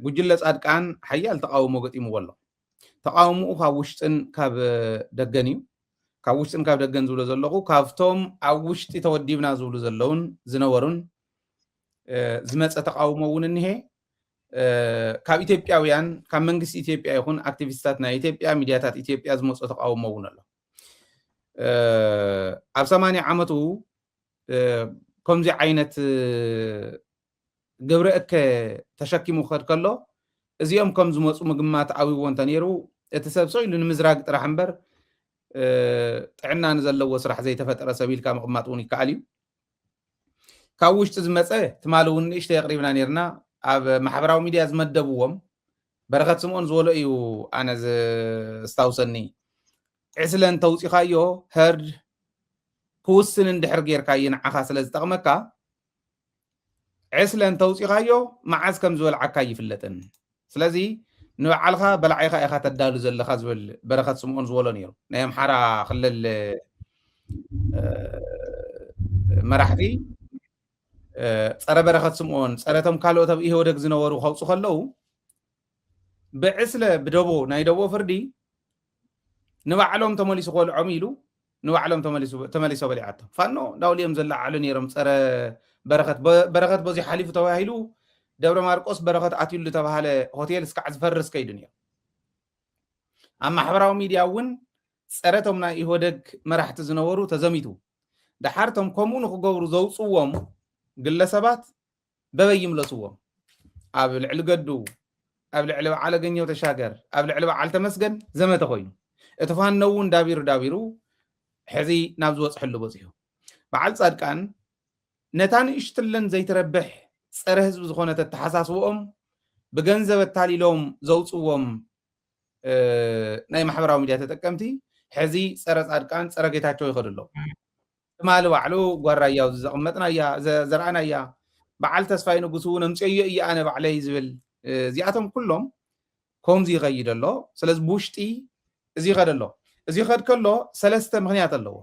ጉጅለ ጻድቃን ሓያል ተቃውሞ ገጢምዎ ኣሎ ተቃውሞኡ ካብ ውሽጥን ካብ ደገን እዩ ካብ ውሽጥን ካብ ደገን ዝብሎ ዘለኹ ካብቶም ኣብ ውሽጢ ተወዲብና ዝብሉ ዘለውን ዝነበሩን ዝመፀ ተቃውሞ እውን እኒሄ ካብ ኢትዮጵያውያን ካብ መንግስቲ ኢትዮጵያ ይኹን ኣክቲቪስታት ናይ ኢትዮጵያ ሚድያታት ኢትዮጵያ ዝመፁ ተቃውሞ እውን ኣሎ ኣብ 80 ዓመቱ ከምዚ ዓይነት ግብረ እከ ተሸኪሙ ክኸድ ከሎ እዚኦም ከም ዝመፁ ምግማት ዓብይዎ እንተነይሩ እቲ ሰብ ሰው ኢሉ ንምዝራግ ጥራሕ እምበር ጥዕና ንዘለዎ ስራሕ ዘይተፈጠረ ሰብ ኢልካ ምቕማጥ እውን ይከኣል እዩ ካብ ውሽጢ ዝመፀ ትማሊ እውን ንእሽተይ የቕሪብና ነርና ኣብ ማሕበራዊ ሚድያ ዝመደብዎም በረኸት ስምዖን ዝበሎ እዩ ኣነ ዝስታውሰኒ ዕስለ እንተውፂኻዮ ህርድ ክውስን እንድሕር ጌርካዮ ንዓኻ ስለ ዝጠቕመካ ዕስለ እንተውፂኻዮ መዓዝ ከም ዝበልዓካ ይፍለጥን ስለዚ ንባዕልካ በላዓይካ ኢኻ ተዳሉ ዘለካ ዝብል በረኸት ስምዖን ዝበሎ ነይሩ ናይ ኣምሓራ ክልል መራሕቲ ፀረ በረኸት ስምዖን ፀረቶም ካልኦት ኣብ ኢህወደግ ዝነበሩ ከውፁ ከለዉ ብዕስለ ብደቦ ናይ ደቦ ፍርዲ ንባዕሎም ተመሊሱ ክበልዖም ኢሉ ንባዕሎም ተመሊሶ በሊዓቶም ፋኖ ዳውልዮም ዘላዓሉ ነይሮም ፀረ በረኸት በዚ ሓሊፉ ተባሂሉ ደብረ ማርቆስ በረኸት ኣትዩሉ ተባሃለ ሆቴል እስካዕ ዝፈርስ ከይዱ ነይሩ ኣብ ማሕበራዊ ሚድያ እውን ፀረቶም ናይ ኢህወደግ መራሕቲ ዝነበሩ ተዘሚቱ ድሓርቶም ከምኡ ንክገብሩ ዘውፅዎም ግለሰባት በበይ ይምለስዎም ኣብ ልዕሊ ገዱ ኣብ ልዕሊ በዓል ገኘው ተሻገር ኣብ ልዕሊ በዓል ተመስገን ዘመተ ኮይኑ እቲ ፋኖ እውን ዳቢሩ ሕዚ ናብ ዝወፅሕሉ በፂሑ በዓል ጻድቃን ነታ ንእሽትለን ዘይትረብሕ ፀረ ህዝቢ ዝኾነት ተሓሳስቦኦም ብገንዘብ ኣታሊሎም ዘውፅዎም ናይ ማሕበራዊ ሚድያ ተጠቀምቲ ሕዚ ፀረ ጻድቃን ፀረ ጌታቸው ይኸዱ ኣለዉ ትማሊ ባዕሉ ጓራያው ዘቐመጥና እያ ዘርአና እያ በዓል ተስፋይ ንጉስ እውን ኣምፅዮ እየ ኣነ ባዕለይ ዝብል እዚኣቶም ኩሎም ከምዚ ይኸይድ ኣሎ ስለዚ ብውሽጢ እዚ ይኸድ ኣሎ እዚ ይኸድ ከሎ ሰለስተ ምክንያት ኣለዎ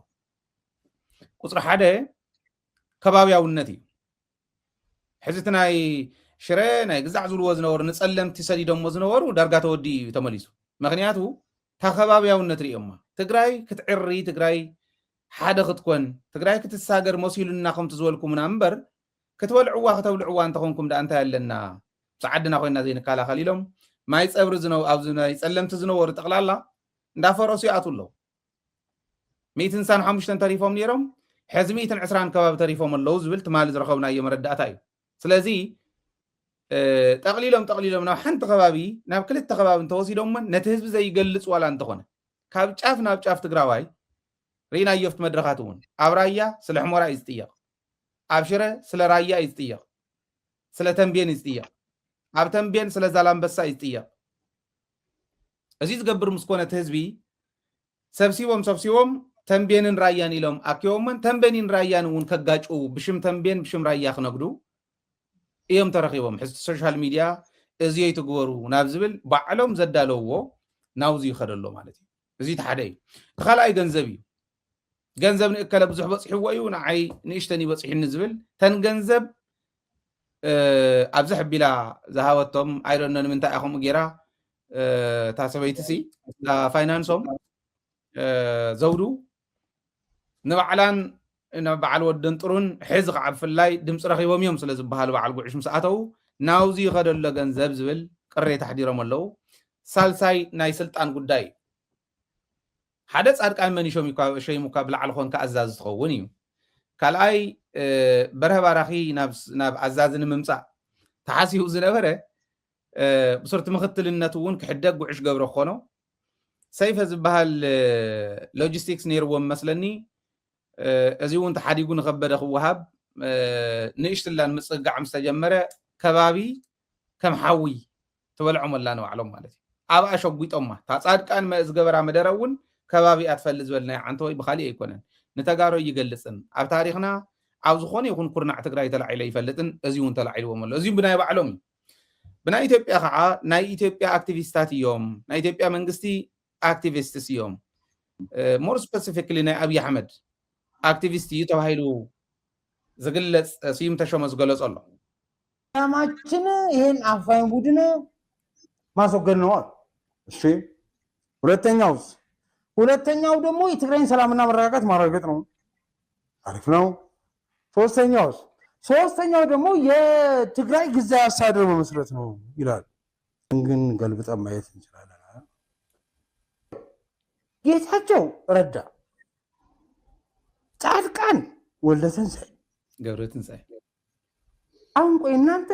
ቁፅሪ ሓደ ከባብያውነት እዩ ሕዚ እቲ ናይ ሽረ ናይ ግዛዕ ዝብልዎ ዝነበሩ ንፀለምቲ ሰዲዶሞ ዝነበሩ ዳርጋ ተወዲ እዩ ተመሊሱ ምክንያቱ ታ ከባብያውነት ርኦማ ትግራይ ክትዕሪ ትግራይ ሓደ ክትኮን ትግራይ ክትሳገር መሲሉና ከምቲ ዝበልኩምና እምበር ክትበልዕዋ ከተብልዕዋ እንተኾንኩም ዳ እንታይ ኣለና ብዓድና ኮይና ዘይንከላኸል ኢሎም ማይ ፀብሪ ኣብዚ ናይ ፀለምቲ ዝነበሩ ጠቕላላ እንዳፈረሱ ይኣትዉ ኣለዉ 165 ተሪፎም ነይሮም ሕዚ 120 ከባቢ ተሪፎም ኣለዉ ዝብል ትማሊ ዝረኸብናዮ መረዳእታ እዩ ስለዚ ጠቕሊሎም ናብ ሓንቲ ከባቢ ናብ ክልተ ከባቢ እንተወሲዶም ነቲ ህዝቢ ዘይገልፅ ዋላ እንተኾነ ካብ ጫፍ ናብ ጫፍ ትግራዋይ ሪና የፍት መድረኻት እውን ኣብ ራያ ስለ ሕሞራ እዩ ዝጥየቕ ኣብ ሽረ ስለ ራያ እዩ ዝጥየቕ ስለ ተንቤን እዩ ዝጥየቕ ኣብ ተንቤን ስለ ዛላምበሳ እዩ ዝጥየቕ እዚ ዝገብር ምስ ኮነ እቲ ህዝቢ ሰብሲቦም ተንቤንን ራያን ኢሎም ኣኪቦምን ተንቤንን ራያን እውን ከጋጩ ብሽም ተንቤን ብሽም ራያ ክነግዱ እዮም ተረኺቦም ሕዚ ሶሻል ሚድያ እዚይ ትግበሩ ናብ ዝብል ባዕሎም ዘዳለውዎ ናብዚ ይኸድ ኣሎ ማለት እዩ እዚ እቲ ሓደ እዩ እቲ ካልኣይ ገንዘብ እዩ ገንዘብ ንእከለ ብዙሕ በፂሕዎ እዩ ንዓይ ንእሽተን ይበፂሕኒ ዝብል ተን ገንዘብ ኣብዚ ሕቢላ ዝሃበቶም ኣይደኖ ንምንታይ ኢኹም ጌራ እታ ሰበይቲ ሲ ፋይናንሶም ዘውዱ ንባዕላን በዓል ወደን ጥሩን ሕዚ ከዓ ብፍላይ ድምፂ ረኺቦም እዮም ስለ ዝበሃሉ በዓል ጉዕሽ ምስ ኣተው ናብዚ ይኸደሎ ገንዘብ ዝብል ቅሬታ ሓዲሮም ኣለዉ ሳልሳይ ናይ ስልጣን ጉዳይ ሓደ ጻድቃን መን ሸይሙካ ብላዕሊ ኮንካ ኣዛዚ ትኸውን እዩ ካልኣይ በረኸ ባራኺ ናብ ኣዛዚ ንምምፃእ ተሓሲቡ ዝነበረ ብስርቲ ምክትልነት እውን ክሕደግ ጉዕሽ ገብሮ ክኾኖ ሰይፈ ዝበሃል ሎጂስቲክስ ነይርዎም መስለኒ እዚ እውን ተሓዲጉ ንከበደ ክወሃብ ንእሽትላን ምፅጋዕ ምስ ተጀመረ ከባቢ ከም ሓዊ ትበልዖም ኣላ ንባዕሎም ማለት እዩ ኣብኣ ሸጒጦማ እታ ጻድቃን ዝገበራ መደረ እውን ከባቢኣ ትፈልጥ ዝበልና ዓንተ ወይ ብካሊእ ኣይኮነን ንተጋሮ ይገልፅን ኣብ ታሪክና ኣብ ዝኾነ ይኹን ኩርናዕ ትግራይ ተላዒለ ይፈልጥን እዚ እውን ተላዒልዎም ኣሎ እዚ ብናይ ባዕሎም እዩ ብናይ ኢትዮጵያ ከዓ ናይ ኢትዮጵያ ኣክቲቪስታት እዮም ናይ ኢትዮጵያ መንግስቲ ኣክቲቪስትስ እዮም ሞር ስፔሲፊክሊ ናይ ኣብይ ኣሕመድ ኣክቲቪስት እዩ ተባሂሉ ዝግለፅ ስዩም ተሾመ ዝገለፆ ኣሎ ዓላማችን ይሄን አፋኝ ቡድን ማስወገድ ነው። እሺ ሁለተኛው ደግሞ የትግራይን ሰላምና መረጋጋት ማረጋገጥ ነው። አሪፍ ነው። ሶስተኛው ደግሞ የትግራይ ጊዜያዊ አስተዳደር መመስረት ነው ይላል። ግን ገልብጠን ማየት እንችላለን። ጌታቸው ረዳ፣ ጻድቃን ወልደትንሳኤ፣ ገብረትንሳኤ አሁን ቆይ እናንተ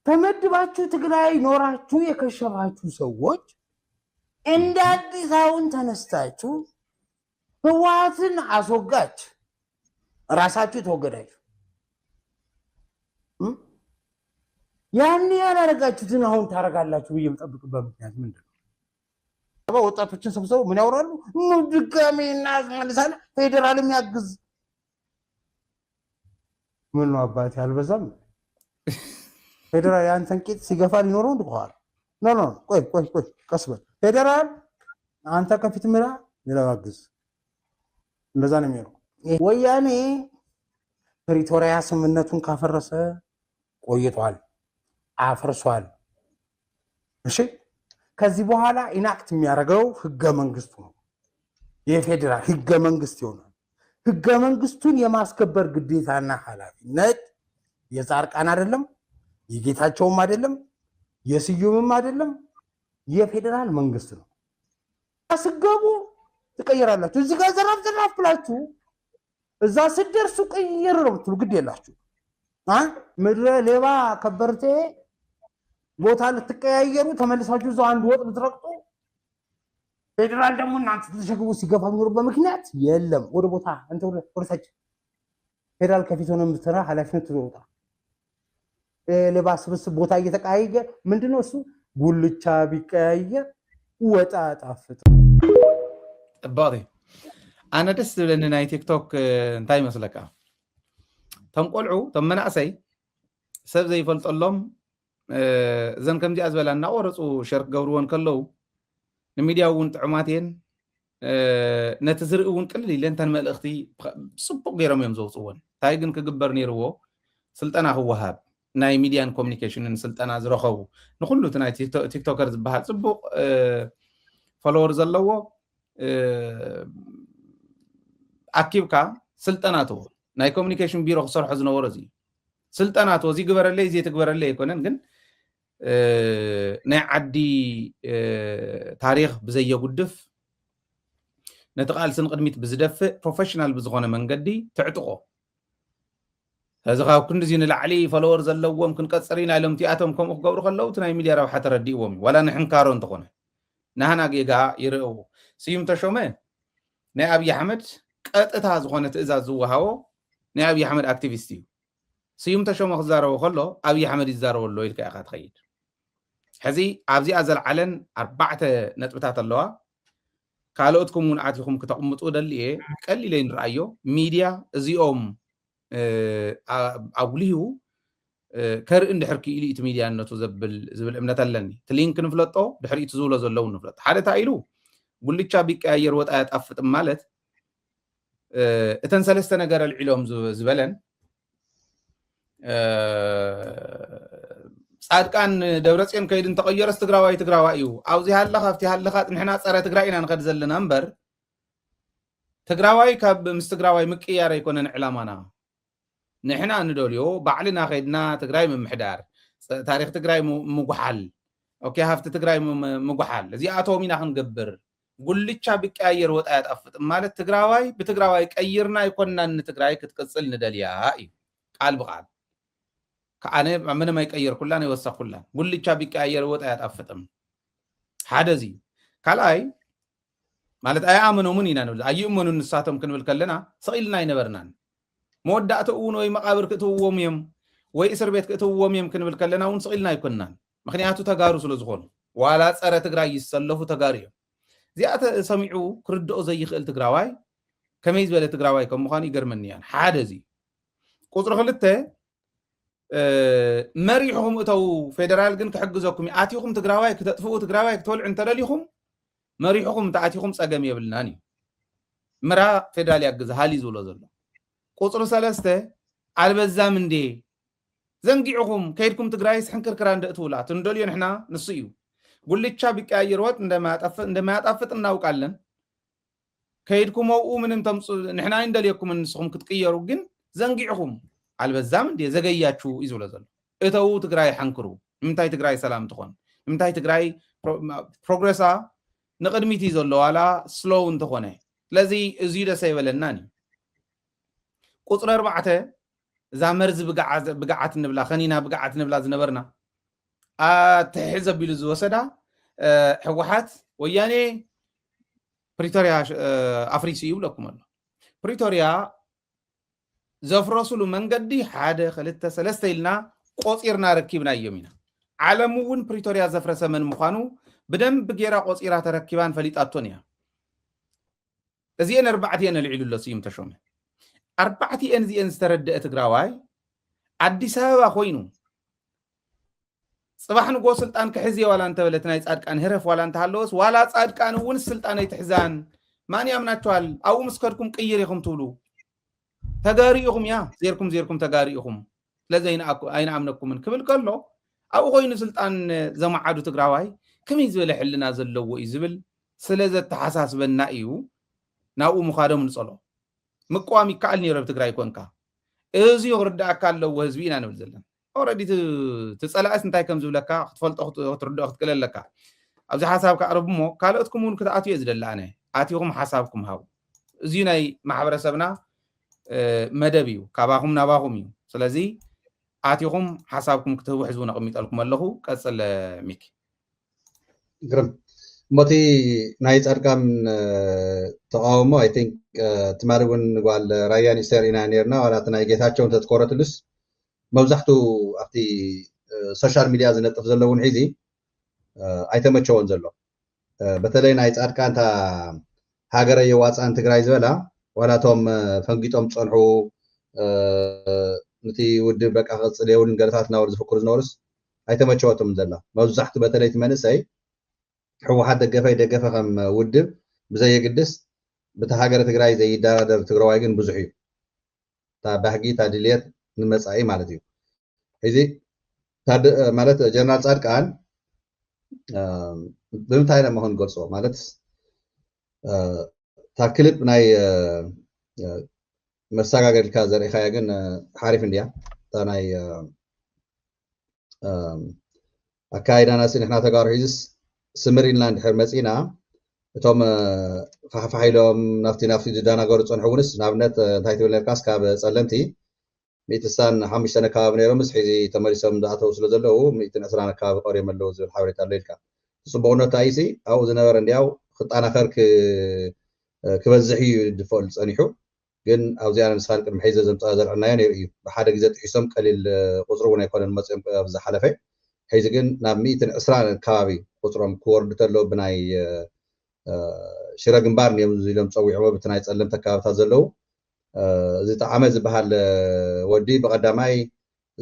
ተመድባችሁ ትግራይ ኖራችሁ የከሸፋችሁ ሰዎች እንደ አዲስ አሁን ተነስታችሁ ህወሓትን አስወጋች ራሳችሁ ተወገዳችሁ። ያን ያላረጋችሁትን አሁን ታረጋላችሁ ብዬ የምጠብቅበት ምክንያት ምንድን ነው? ወጣቶችን ሰብስበው ምን ያወራሉ? ድጋሜ እናስመልሳለን፣ ፌዴራል የሚያግዝ ምን ነው አባቴ አልበዛም? ፌዴራል ያንተን ቂጥ ሲገፋ ሊኖረው እንደኋላ ኖ ቆይ ቀስ በል ፌዴራል አንተ ከፊት ምራ ሌላው ያግዝ። እንደዛ ነው የሚለው። ወያኔ ፕሪቶሪያ ስምምነቱን ካፈረሰ ቆይቷል፣ አፍርሷል። እሺ ከዚህ በኋላ ኢናክት የሚያደርገው ህገ መንግስቱ ነው። የፌዴራል ህገ መንግስት ይሆናል። ህገ መንግስቱን የማስከበር ግዴታና ኃላፊነት የጻድቃን አይደለም፣ የጌታቸውም አይደለም፣ የስዩምም አይደለም፣ የፌዴራል መንግስት ነው። አስገቡ ትቀየራላችሁ። እዚህ ጋር ዘራፍ ብላችሁ እዛ ስደርሱ ቀየር ነው የምትሉ ግድ የላችሁ። ምድረ ሌባ ከበርቴ ቦታ ልትቀያየሩ ተመልሳችሁ እዛው አንድ ወጥ ልትረቅጡ ፌዴራል ደግሞ እናንተ ተሸግቡ ሲገፋ የሚኖርበት ምክንያት የለም። ወደ ቦታ አንተ ወደ ታች ፌዴራል ከፊት ሆነ የምትሰራ ኃላፊነት ትወጣ ሌባ ስብስብ ቦታ እየተቀያየ ምንድነው እሱ ጉልቻ ቢቀያየር ወጣ ጣፍጥ ባዲ አነ ደስ ብለኒ ናይ ቲክቶክ እንታይ መስለካ ተንቆልዑ ተመናእሰይ ሰብ ዘይፈልጠሎም ዘን ከምዚኣ ዝበላ እናቆረፁ ሸርክ ገብርዎን ከለው ንሚድያ እውን ጥዑማትየን ነቲ ዝርኢ እውን ቅልል ኢለን ተን መልእኽቲ ፅቡቅ ገይሮም እዮም ዘውፅዎን። እንታይ ግን ክግበር ነይርዎ ስልጠና ክወሃብ ናይ ሚድያን ኮሚኒኬሽንን ስልጠና ዝረኸቡ ንኩሉ እቲ ናይ ቲክቶከር ዝበሃል ፅቡቅ ፎሎወር ዘለዎ ኣኪብካ ስልጠና ትዎ ናይ ኮሚኒኬሽን ቢሮ ክሰርሖ ዝነበሮ እዚ ስልጠና ትዎ እዚ ግበረለይ እዚ ትግበረለይ ኣይኮነን ግን ናይ ዓዲ ታሪክ ብዘየጉድፍ ነቲ ቃልስን ቅድሚት ብዝደፍእ ፕሮፌሽናል ብዝኾነ መንገዲ ትዕጥቆ እዚ ካብ ክንዲዚ ንላዕሊ ፎሎወር ዘለዎም ክንቀፅር ኢና ኢሎም ቲኣቶም ከምኡ ክገብሩ ከለው እቲ ናይ ሚድያ ረብሓ ተረዲእዎም እዩ ዋላ ንሕንካሮ እንተኾነ ናህና ጌጋ ይርእዎ ስዩም ተሾመ ናይ ኣብዪ ኣሕመድ ቀጥታ ዝኾነ ትእዛዝ ዝወሃቦ ናይ ኣብዪ ኣሕመድ ኣክቲቪስት እዩ። ስዩም ተሾመ ክዛረቦ ከሎ ኣብዪ ኣሕመድ ይዛረበሎ ኢልካ ኢኻ ትኸይድ። ሕዚ ኣብዚኣ ዘለዓለን 4 ነጥብታት ኣለዋ። ካልኦትኩም እውን ኣትኹም ክተቕምጡ ደልየ ቀሊለይ ንረኣዮ ሚድያ እዚኦም ኣጉሊሁ ከርኢ እንድሕር ክኢሉ እቲ ሚድያነቱ ዝብል እምነት ኣለኒ። እቲ ሊንክ ንፍለጦ ድሕሪቱ ዝብሎ ዘለዉ ንፍለጦ ሓደ እንታይ ኢሉ ጉልቻ ቢቀያየር ወጣ ያጣፍጥም ማለት እተን ሰለስተ ነገር ኣልዒሎም ዝበለን ጻድቃን ደብረጽዮን ከይድ እንተቀየረስ ትግራዋይ እዩ ኣብዚ ሃለኻ ኣብቲ ሃለኻ ንሕና ፀረ ትግራይ ኢና ንኸድ ዘለና እምበር ትግራዋይ ካብ ምስ ትግራዋይ ምቅያር ኣይኮነን ዕላማና ንሕና እንደልዮ ባዕልና ከይድና ትግራይ ምምሕዳር ታሪክ ትግራይ ምጉሓል ኦኬ ሃፍቲ ትግራይ ምጉሓል እዚኣቶም ኢና ክንገብር ጉልቻ ቢቀያየር ወጣ ያጣፍጥም ማለት ትግራዋይ ብትግራዋይ ቀይርና ይኮንና ንትግራይ ክትቅፅል ንደልያ እዩ ቃል ብቃል ከኣነ ምንም ኣይቀይር ኩላን ይወሰኽ ኩላን ጉልቻ ቢቀያየር ወጣ ያጣፍጥም ሓደ እዚ ካልኣይ ማለት ኣይኣመኖምን ኢና ንብል ኣይእመኑ ንሳቶም ክንብል ከለና ሰቂልና ይነበርናን መወዳእቲ እውን ወይ መቃብር ክትውዎም እዮም ወይ እስር ቤት ክትውዎም እዮም ክንብል ከለና እውን ሰቂልና ኣይኮንናን ምክንያቱ ተጋሩ ስለ ዝኾኑ ዋላ ፀረ ትግራይ ይሰለፉ ተጋሩ እዮም እዚኣ ሰሚዑ ክርድኦ ዘይኽእል ትግራዋይ ከመይ ዝበለ ትግራዋይ ከም ምዃኑ ይገርመኒ እያ ሓደ እዚ ቁፅሪ 2 መሪሕኩም እተው ፌደራል ግን ክሕግዘኩም ኣትይኩም ትግራዋይ ክተጥፍኡ ትግራዋይ ክትወልዑ እንተደሊኹም መሪሕኩም ተኣትይኩም ፀገም የብልናን እዩ ምራ ፌደራል ያግዝ ሃሊ ዝብሎ ዘሎ ቁፅሪ 3 አልበዛም እንዴ ዘንጊዕኹም ከይድኩም ትግራይ ስሕንክርክራ እንደእትውላ ትንደልዮ ንሕና ንሱ እዩ ጉልቻ ቢቀያየር ወጥ እንደማያጣፍጥ እናውቃለን ከይድኩም ወኡ ምንም ተምፁ ንሕና እንደልየኩም ንስኹም ክትቅየሩ ግን ዘንጊዕኹም አልበዛም እንዴ ዘገያችሁ እዩ ዝብሎ ዘሎ እተው ትግራይ ሓንክሩ ምንታይ ትግራይ ሰላም ትኾን ምንታይ ትግራይ ፕሮግረሳ ንቅድሚት እዩ ዘሎ ዋላ ስሎው እንተኾነ ስለዚ እዙይ ደሰ ይበለናኒ ቁፅሪ 4 እዛ መርዚ ብጋዓት ንብላ ኸኒና ብጋዓት ንብላ ዝነበርና ኣትሕዝ ኣቢሉ ዝወሰዳ ሕወሓት ወያኔ ፕሪቶሪያ ኣፍሪሱ ይብለኩም ኣሎ ፕሪቶሪያ ዘፍረሱሉ መንገዲ 1 2 3 ኢልና ቆፂርና ረኪብና እዮም ኢና ዓለም እውን ፕሪቶሪያ ዘፍረሰ መን ምዃኑ ብደንብ ጌራ ቆፂራ ተረኪባን ፈሊጣቶን እያ እዚአን 4 ልዒሉሎ ስዩም ተሾመ 4 እዚአን ዝተረድአ ትግራዋይ አዲስ አበባ ኮይኑ ጽባሕ ንጎ ስልጣን ክሕዝ ዋላ እንተበለት ናይ ጻድቃን ህረፍ ዋላ እንተሃለወስ ዋላ ጻድቃን እውን ስልጣን ይትሕዛን ማን ያምናችኋል አው መስከድኩም ቅይር ይኹም ትብሉ ተጋሪኢኹም ያ ዜርኩም ተጋሪኢኹም ለዘይና አይና አምነኩምን ክብል ከሎ አው ኮይኑ ስልጣን ዘማዓዱ ትግራዋይ ከመይ ዝበለ ሕልና ዘለዎ እዩ ዝብል ስለዘ ተሓሳስበና እዩ ናኡ ምኻዶም ንጸሎ ምቋም ይከኣል ነይሩ ትግራይ ኮንካ እዚ ይርዳእካ ኣለዎ ህዝቢ ኢና ንብል ዘለና ኦሬዲ ትጸላእስ እንታይ ከም ዝብለካ ክትፈልጦ ክትርድኦ ክትቅለለካ ኣብዚ ሓሳብካ ቅርብሞ ካልኦትኩም እውን ክትኣትዩ ዝደላነ ኣትይኹም ሓሳብኩም ሃቡ እዚ ናይ ማሕበረሰብና መደብ እዩ ካባኹም ናባኹም እዩ ስለዚ ኣትይኹም ሓሳብኩም ክትህቡ ሕዝቡ ነቕሚጠልኩም ኣለኹ ቀጽል ሚኪ ግርም ሞቲ ናይ ጻድቃን ተቃውሞ አይ ቲንክ ትማሪውን ጓል ራያን ይሰሪና ነርና ወራት ናይ ጌታቸውን ተትቆረትልስ መብዛሕቱ ኣብቲ ሶሻል ሚዲያ ዝነጥፍ ዘለውን ሒዚ ኣይተመቸውን ዘሎ በተለይ ናይ ጻድቃን ታ ሃገረ የዋፃን ትግራይ ዝበላ ወላቶም ፈንጊጦም ጸንሑ ነቲ ውድብ በቃ ቅፅል የውልን ገለታት ናወር ዝፍክሩ ዝነበሩስ ኣይተመቸወቶም ዘላ መብዛሕቱ በተለይ ትመንሰይ ሕወሓት ደገፈ ከም ውድብ ብዘየግድስ በታ ሃገረ ትግራይ ዘይዳራደር ትግራዋይ ግን ብዙሕ እዩ ታ ባህጊ ታ ድልየት ንመጻኢ ማለት እዩ እዚ ማለት ጀነራል ጻድቃን ብምንታይ ነው መሆን ገልጾ ማለት ታ ክሊፕ ናይ መሰጋገድካ ዘርእኻያ ግን ሓሪፍ እንድያ ታ ናይ ኣካይዳናስ ንሕና ተጋሩ ሒዝስ ስምሪንላ እንድሕር መፂና እቶም ፋሕፋሒሎም ናፍቲ ዝዳናገሩ ፀንሑ እውንስ ንኣብነት እንታይ ትብል ነርካስ ካብ ጸለምቲ 165 ኣካባቢ ነይሮምስ ሕዚ ተመሊሶም ዝኣተው ስለ ዘለዉ 120 ኣካባቢ ቀሪዮም ኣለዉ ዝብል ሓበሬታ ኣሎ ኢልካ ጽቡቕነቱ ኣይሲ ኣብኡ ዝነበረ እንዲያው ክጣናኸር ክበዝሕ እዩ ድፈል ፀኒሑ ግን ኣብዚኣ ንስኻን ቅድሚ ሒዘ ዘምፅኣ ዘርአናዮ ነይሩ እዩ ብሓደ ግዜ ጥሒሶም ቀሊል ቁፅሪ እውን ኣይኮነን መፅኦም ኣብ ዝሓለፈ ሕዚ ግን ናብ 120 ከባቢ ቁፅሮም ክወርዱ ተለዉ ብናይ ሽረ ግንባር እዮም ኢሎም ፀዊዖሞ በቲ ናይ ጸለምቲ ኣካባቢታት ዘለዉ እዚ ጣዕመ ዝበሃል ወዲ ብቐዳማይ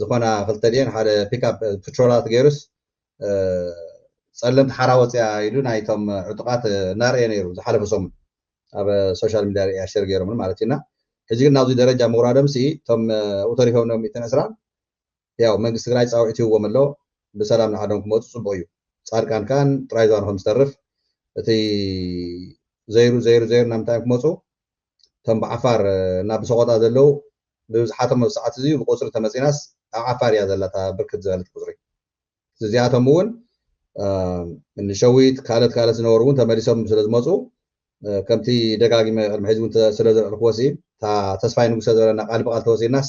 ዝኾና 2 ድየን ሓደ ፒክኣፕ ፔትሮላት ገይሩስ ጸለምቲ ሓራ ወፅያ ኢሉ ናይቶም ዕጡቃት እናርአየ ነይሩ ዝሓለፈ ሰሙን ኣብ ሶሻል ሚድያ ሸር ገይሮም ማለት ኢና ሕጂ ግን ናብዚ ደረጃ ምውራዶምሲ እቶም ተሪፎም 120 ያው መንግስቲ ትግራይ ፃውዒት ይህዎም ኣሎ ብሰላም ንዓዶም ክመፁ ፅቡቅ እዩ ጻድቃን ካን ጥራይ ዛንኩም ዝተርፍ እቲ ዘይሩ ናምንታይ ክመፁ እቶም ብዓፋር ናብ ሰቆጣ ዘለዉ ብብዝሓቶም ሰዓት እዚ ብቁፅሪ ተመፂናስ ኣብ ዓፋር እያ ዘላታ ብርክት ዝበለት ቁፅሪ እዚኣቶም እውን ንሸዊት ካልኦት ዝነበሩ እውን ተመሊሶም ስለዝመፁ ከምቲ ደጋጊመ ቅድሚ ሕዚ እውን ስለዘረእኩወሲ እታ ተስፋይ ንጉሰ ዝበለና ቃል ብቃል ተወሲድናስ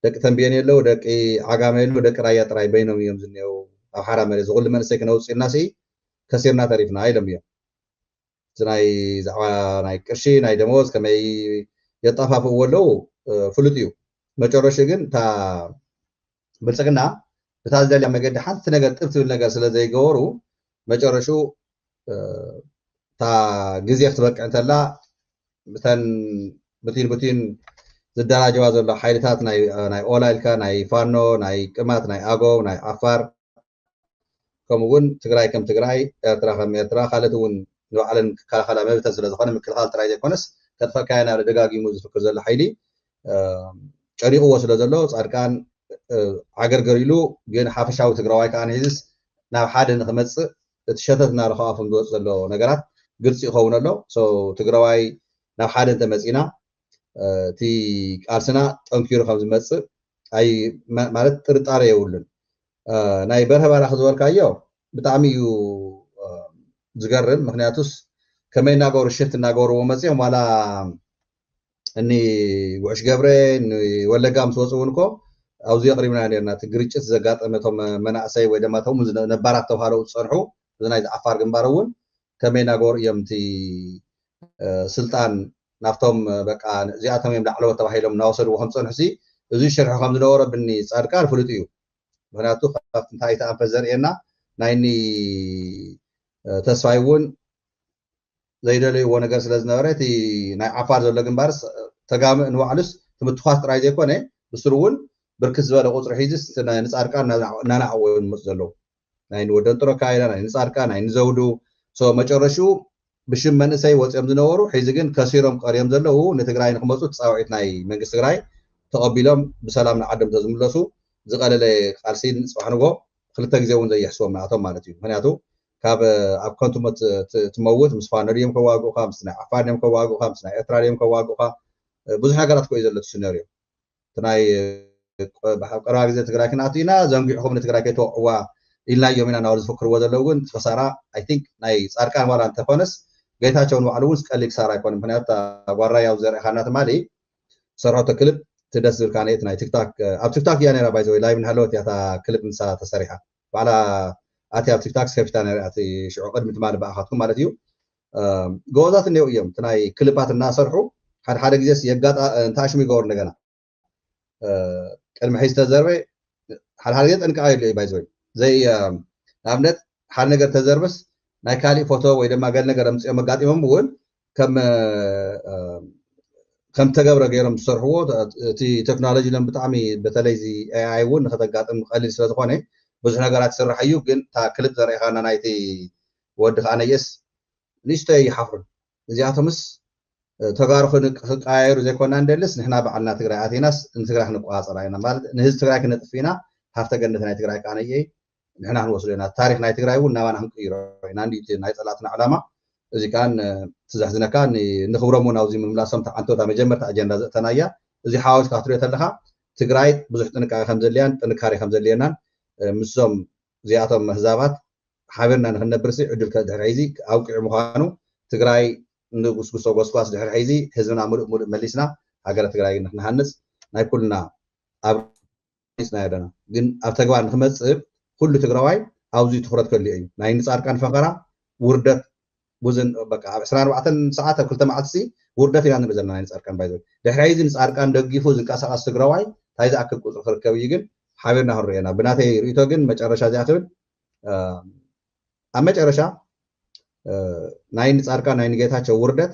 ደቂ ተንብየን የለው ደቂ ዓጋመ የለው ደቂ ራያ ጥራይ በይኖም እዮም ዝኒአው ኣብ ሓራ መሬት ዝኩሉ መንእሰይ ክነውፅኢልናሲ ከሲርና ተሪፍና ኢሎም እዮም እቲ ናይ ዛዕባ ናይ ቅርሺ ናይ ደሞዝ ከመይ የጣፋፍእዎ ኣለዉ ፍሉጥ እዩ መጨረሻ ግን እታ ብልፅግና በታ ዝደልያ መገዲ ሓንቲ ነገር ጥብ ትብል ነገር ስለ ዘይገበሩ መጨረሹ እታ ግዜ ክትበቅዕ እንተላ ብቲን ዝደራጀዋ ዘሎ ሓይልታት ናይ ኦላ ኢልካ ናይ ፋኖ ናይ ቅማት ናይ ኣጎው ናይ ዓፋር ከምኡውን ትግራይ ከም ትግራይ ኤርትራ ከም ኤርትራ ካልኦት እውን ንባዕለን ክከላኸላ መብተን ስለዝኾነ ምክልኻል ጥራይ ዘይኮነስ ከጥፈካያ ናብ ደጋጊሙ ዝፍክር ዘሎ ሓይሊ ጨሪቑዎ ስለ ዘሎ ጻድቃን ሃገር ገሪሉ ግን ሓፈሻዊ ትግራዋይ ከዓ ንሒዝስ ናብ ሓደ ንኽመፅእ እቲ ሸተት እናረኸባቶም ዝወፅ ዘሎ ነገራት ግልፂ ይኸውን ኣሎ ትግራዋይ ናብ ሓደ እንተመፂና እቲ ቃልስና ጠንኪሩ ከም ዝመፅእ ኣይ ማለት ጥርጣረ የብሉን ናይ በርሀ በራኽ ዝበልካዮ ብጣዕሚ እዩ ዝገርም ምክንያቱስ ከመይ እናገበሩ ሽት እናገበርዎ መፅኦም ዋላ እኒ ውዕሽ ገብረ ወለጋ ምስ ወፁ እውን እኮ ኣብዚ የቕሪብና ነርና እቲ ግርጭት ዘጋጠመቶም መናእሰይ ወይ ድማ እቶም ነባራት ተባሃለው ዝፀንሑ እዚ ናይ ዓፋር ግንባር እውን ከመይ እናገበሩ እዮም እቲ ስልጣን ናብቶም በቃ እዚኣቶም እዮም ላዕለዎት ተባሂሎም እናወሰድዎ ከም ዝፀንሑ ሲ እዚ ሽርሑ ከም ዝነበረ ብኒ ጻድቃን ፍሉጥ እዩ ምክንያቱ ካብቲ እንታይ ተኣንፈት ዘርእየና ናይኒ ተስፋይ እውን ዘይደለይዎ ነገር ስለ ዝነበረ እቲ ናይ ዓፋር ዘሎ ግንባርስ ተጋምእ ንባዕሉስ ትምትኳስ ጥራይ ዘይኮነ ብስሩ እውን ብርክት ዝበለ ቁፅሪ ሒዝስ ንጻድቃን እናናዕዎ ዝመፁ ዘለዉ ናይ ንወደን ጥረካ ኢላ ናይ ንጻድቃን ናይ ንዘውዱ መጨረሽኡ ብሽም መንእሰይ ወፅኦም ዝነበሩ ሒዚ ግን ከሲሮም ቀሪዮም ዘለዉ ንትግራይ ንክመፁ ተፃውዒት ናይ መንግስቲ ትግራይ ተቐቢሎም ብሰላም ንዓዶም ተዝምለሱ ዝቐለለ ቃልሲ ንፅባሕ ንጎ ክልተ ግዜ እውን ዘየሕስቦም ንኣቶም ማለት እዩ ምክንያቱ ካብ ኣብ ከንቱ ሞት ትመውት ምስ ፋኖ ድዮም ከዋግኡካ ምስ ናይ ዓፋር ድዮም ከዋግኡካ ምስ ናይ ኤርትራ ድዮም ከዋግኡካ ብዙሕ ነገራት ኮዩ ዘሎ ሲነርዮ እቲ ናይ ቀረባ ግዜ ትግራይ ክንኣቱ ኢና ዘንጊዕኩም ንትግራይ ከይተወቅዕዋ ኢልናዮም ኢና ናብዚ ዝፍክርዎ ዘለዉ ግን ክሳራ ኣይ ቲንክ ናይ ጻድቃን ዋላ እንተኮነስ ጌታቸው ንባዕሉ እውን ቀሊል ክሳራ ኣይኮነ ምክንያቱ ጓራይ ኣብ ዘርኢኻና ትማሊ ሰርሖቶ ክልብ ትደስ ዝብልካ ነየት ናይ ቲክታክ ኣብ ቲክታክ እያ ነራ ባይዘወይ ላይቭ ንሃለወት እያ ክልብ ንሳ ተሰሪሓ ባዕላ ኣቲ ኣብ ቲክታክ ስከፍታ ነሪኣቲ ሽዑ ቅድሚ ትማሊ በኣኻትኩም ማለት እዩ ጎበዛት እኒአው እዮም እቲ ናይ ክልባት እናሰርሑ ሓደ ግዜስ የጋጣ እንተኣሽሙ ይገበሩ እንደገና ቅድሚ ሒዝ ተዘርበ ሓደ ግዜ ጠንቃ የድልዮ እዩ ባይዘወይ ዘይ ንኣብነት ሓደ ነገር ተዘርበስ ናይ ካሊእ ፎቶ ወይ ድማ ገለ ነገር ኣምፅኦም ኣጋጢሞም እውን ከም ተገብረ ገይሮም ዝሰርሕዎ እቲ ቴክኖሎጂ ሎም ብጣዕሚ በተለይ እዚ ኤኣይ እውን ንክተጋጥም ቀሊል ስለ ዝኾነ ብዙሕ ነገራት ይስራሕ እዩ ግን እታ ክልብ ዘርኢኻና ናይቲ ወዲ ከዓ ነየስ ንእሽተይ ይሓፍሩን እዚኣቶምስ ተጋሩ ክቀያየሩ ዘይኮና እንደልስ ንሕና በዓልና ትግራይ ኣቴናስ ንትግራይ ክንቆፃፀራ ኢና ማለት ንህዝቢ ትግራይ ክነጥፍ ኢና ሃፍተ ገነት ናይ ትግራይ ከዓ ነየይ ንሕና ክንወስዶ ኢና ታሪክ ናይ ትግራይ እውን ናባና ክንቅይሮ ኢና እንዲ ናይ ፀላእትና ዕላማ እዚ ከዓ ትዘሕዝነካ ንክብሮም እውን ኣብዚ ምምላሶም ተዓንቶታ መጀመርታ ኣጀንዳ ዘእተና እያ እዚ ሓወስካ ክትሪኦ ተለካ ትግራይ ብዙሕ ጥንቃቄ ከም ዘድልያን ጥንካሬ ከም ዘድልየናን ምስዞም እዚኣቶም ህዛባት ሓቢርና ንክነብር ዕድል ድሕሪ ሒዚ ኣውቂዑ ምኳኑ ትግራይ ንጉስጉሶ ጎስጓስ ድሕሪ ሒዚ ህዝብና ሙሉእ ሙሉእ መሊስና ሃገረ ትግራይ ንክንሃንፅ ናይ ኩልና ኣብ ና ያለና ግን ኣብ ተግባር ንክመፅእ ኩሉ ትግራዋይ ኣብዚ ትኩረት ከልዩ እዩ ናይ ንጻድቃን ፈቐራ ውርደት ብዙን በቃ ኣብ 24 ሰዓት ኣብ 2 መዓልቲ ውርደት ኢና ንርኢ ዘለና ናይ ንጻድቃን ባይዘ ድሕሪ ሒዚ ንጻድቃን ደጊፉ ዝንቀሳቐስ ትግራዋይ እንታይ ዝኣክል ቁፅሪ ክርከብ እዩ ግን ሓቢርና ክንሪአና ብናተይ ርእቶ ግን መጨረሻ እዚኣ ትብል ኣብ መጨረሻ ናይ ንጻድቃን ናይ ንጌታቸው ውርደት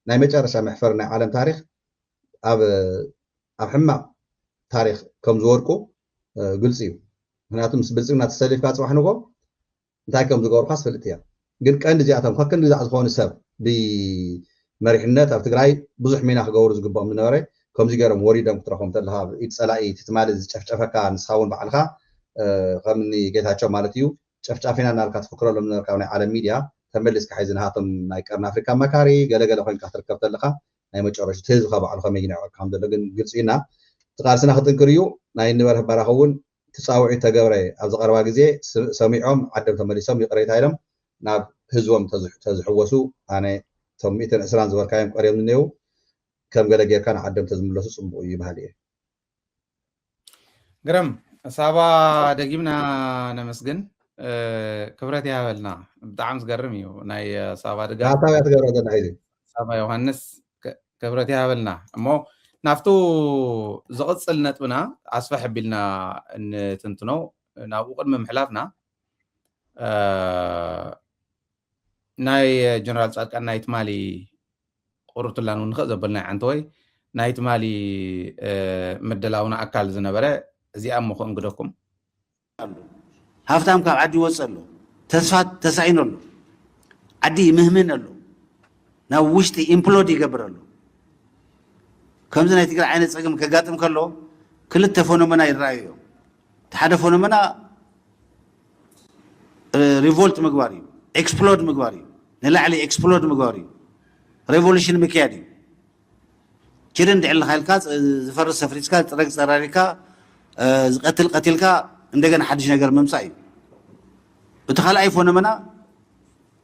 ናይ መጨረሻ መሕፈር ናይ ዓለም ታሪክ ኣብ ሕማቅ ታሪክ ከም ዝወድቁ ግልፂ እዩ ምክንያቱ ምስ ብልፅግና ተሰሊፍካ ፅባሕ ንጎ እንታይ ከም ዝገበሩካ ስፈልጥ እያ ግን ቀንዲ እዚኣቶም ከክን ግዛዕ ዝኾኑ ሰብ ብመሪሕነት ኣብ ትግራይ ብዙሕ ሚና ክገብሩ ዝግብኦም ዝነበረ ከምዚ ገይሮም ወሪዶም ክትረኽቦም ተለካ ኢድ ፀላኢ ትማሊ ዝጨፍጨፈካ ንስኻ እውን ባዕልካ ከምኒ ጌታቸው ማለት እዩ ጨፍጫፊና እናልካ ትፍክረሎም ዝነበርካ ናይ ዓለም ሚድያ ተመሊስካ ሒዚ ንሃቶም ናይ ቀርኒ ኣፍሪካ መካሪ ገለገለ ኮይንካ ክትርከብ ተለካ ናይ መጨረሻ ህዝብካ ባዕሉ ከመይ ይናዕቀካ ከም ዘሎ ግን ግልፂ ኢና ቃልስና ክጥንክር እዩ ናይ ንበርህ በራኸ እውን ትፃውዒት ተገብረ ኣብ ዝቐረባ ግዜ ሰሚዖም ዓዶም ተመሊሶም ይቅሬታ ኢሎም ናብ ህዝቦም ተዝሕወሱ ኣነ እቶም 120 ዝበልካዮም ቀሪዮም ዝኔው ከም ገለ ጌርካ ንዓዶም ተዝምለሱ ፅቡቅ እዩ ባህል እየ ግረም ሳባ ደጊምና ነመስግን ክብረት ያበልና ብጣዕሚ ዝገርም እዩ ናይ ሳባ ድጋ ታታዊ ትገብሮ ዘና ሒዚ ሳባ ዮሃንስ ክብረት ያበልና እሞ ናፍቱ ዝቕፅል ነጥብና ኣስፋ ሕቢልና እንትንትኖ ናብኡ ቅድሚ ምሕላፍና ናይ ጀነራል ጻድቃን ናይ ትማሊ ቁርቱላን እውን ንኽእ ዘበልና ዓንተ ወይ ናይ ትማሊ ምድላውና ኣካል ዝነበረ እዚኣ እሞ ክእንግደኩም ሃፍታም ካብ ዓዲ ይወፅእ ኣሎ ተስፋ ተሳዒኑ ኣሎ ዓዲ ይምህምን ኣሎ ናብ ውሽጢ ኢምፕሎድ ይገብር ኣሎ كم زنا يتقال عين صقم كقاتم كله كل التفونمنا يرايو تحدى فونمنا ريفولت مقباري اكسبلود مقباري نلا علي اكسبلود مقباري ريفولوشن مكيادي كيرن دعل خالكاس زفرس سفريسكا طرق صراريكا قتلكا እንደገና حدش ነገር መምሳይ بتخال اي فونمنا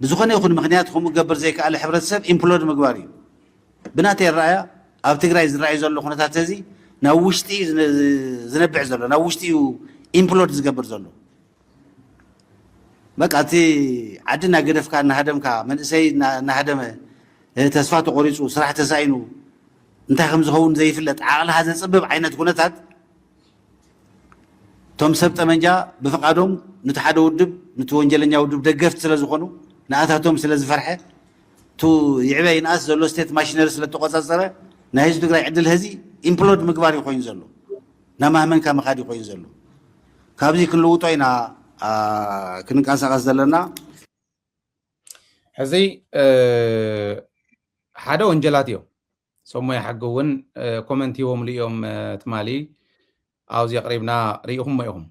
بزخونه يكون مخنيات خمو قبر زي كاله حبرتسب امبلود مقباري بناتي الرايا اب تግራይ ዝራይ ዘሎ ኩነታት እዚ ናብ ውሽጢ ዝነብዕ ዘሎ ናብ ውሽጢ ኢምፕሎድ ዝገብር ዘሎ በቃ እቲ ዓድና ገደፍካ እናሃደምካ መንእሰይ እናሃደመ ተስፋ ተቆሪጹ ስራሕ ተሳይኑ እንታይ ከም ዝኸውን ዘይፍለጥ ዓቕልካ ዘጽብብ ዓይነት ኩነታት ቶም ሰብ ጠመንጃ ብፍቃዶም ነቲ ሓደ ውድብ ነቲ ወንጀለኛ ውድብ ደገፍቲ ስለ ዝኾኑ ንኣታቶም ስለ ዝፈርሐ ቱ ይዕበይ ናስ ዘሎ ስቴት ማሽነሪ ስለ ተቆጻጸረ ናይ ህዝቢ ትግራይ ዕድል ህዚ ኢምፕሎድ ምግባር ይኮይን ዘሎ ናማህመን ካብ መኻዲ ይኮይን ዘሎ ካብዚ ክንልውጦ ኢና ክንንቀሳቀስ ዘለና ሕዚ ሓደ ወንጀላት እዮም ሰሞ ይሓገውን ኮመንት ይዎም ልዮም ትማሊ ኣብዚ ቅሪብና ሪኢኹም ኢኹም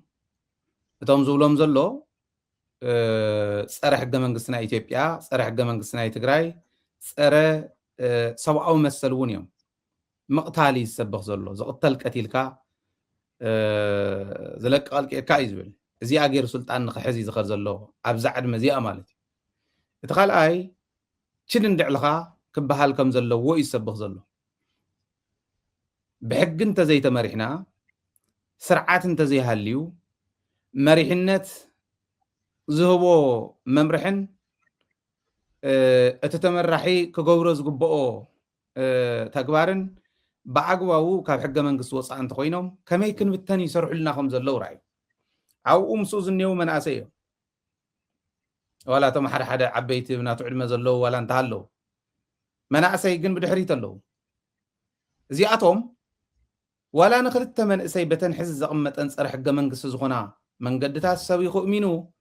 እቶም ዝብሎም ዘሎ ፀረ ሕገ መንግስቲ ናይ ኢትዮጵያ ፀረ ሕገ መንግስቲ ናይ ትግራይ ፀረ ሰብኣዊ መሰል እውን እዮም مقتالي يسبخ زلو زقتل قتيلكا زلق قلقيكا يزبل ازي اغير سلطان نخحزي زخر زلو ابزعد مزيا مالتي اتخال اي تشدن دعلخا كبحال كم زلو و يسبخ زلو بحق انت زي تمرحنا سرعات انت زي هاليو مريحنت زهبو ممرحن اتتمرحي كغورو زغبو تغبارن بعقواو كاب حق منقص وصا انت خوينهم كمي كنبتن يسرحلنا خم زلو راي او امسوز النيو مناسيه ولا تم حد عبيت بنات علم زلو ولا انت هلو مناسي جن بدحريت له زياتهم ولا نخلت من اسي بتنحز زقمت انصر حق منقص زخنا من قدتا سب يخمينو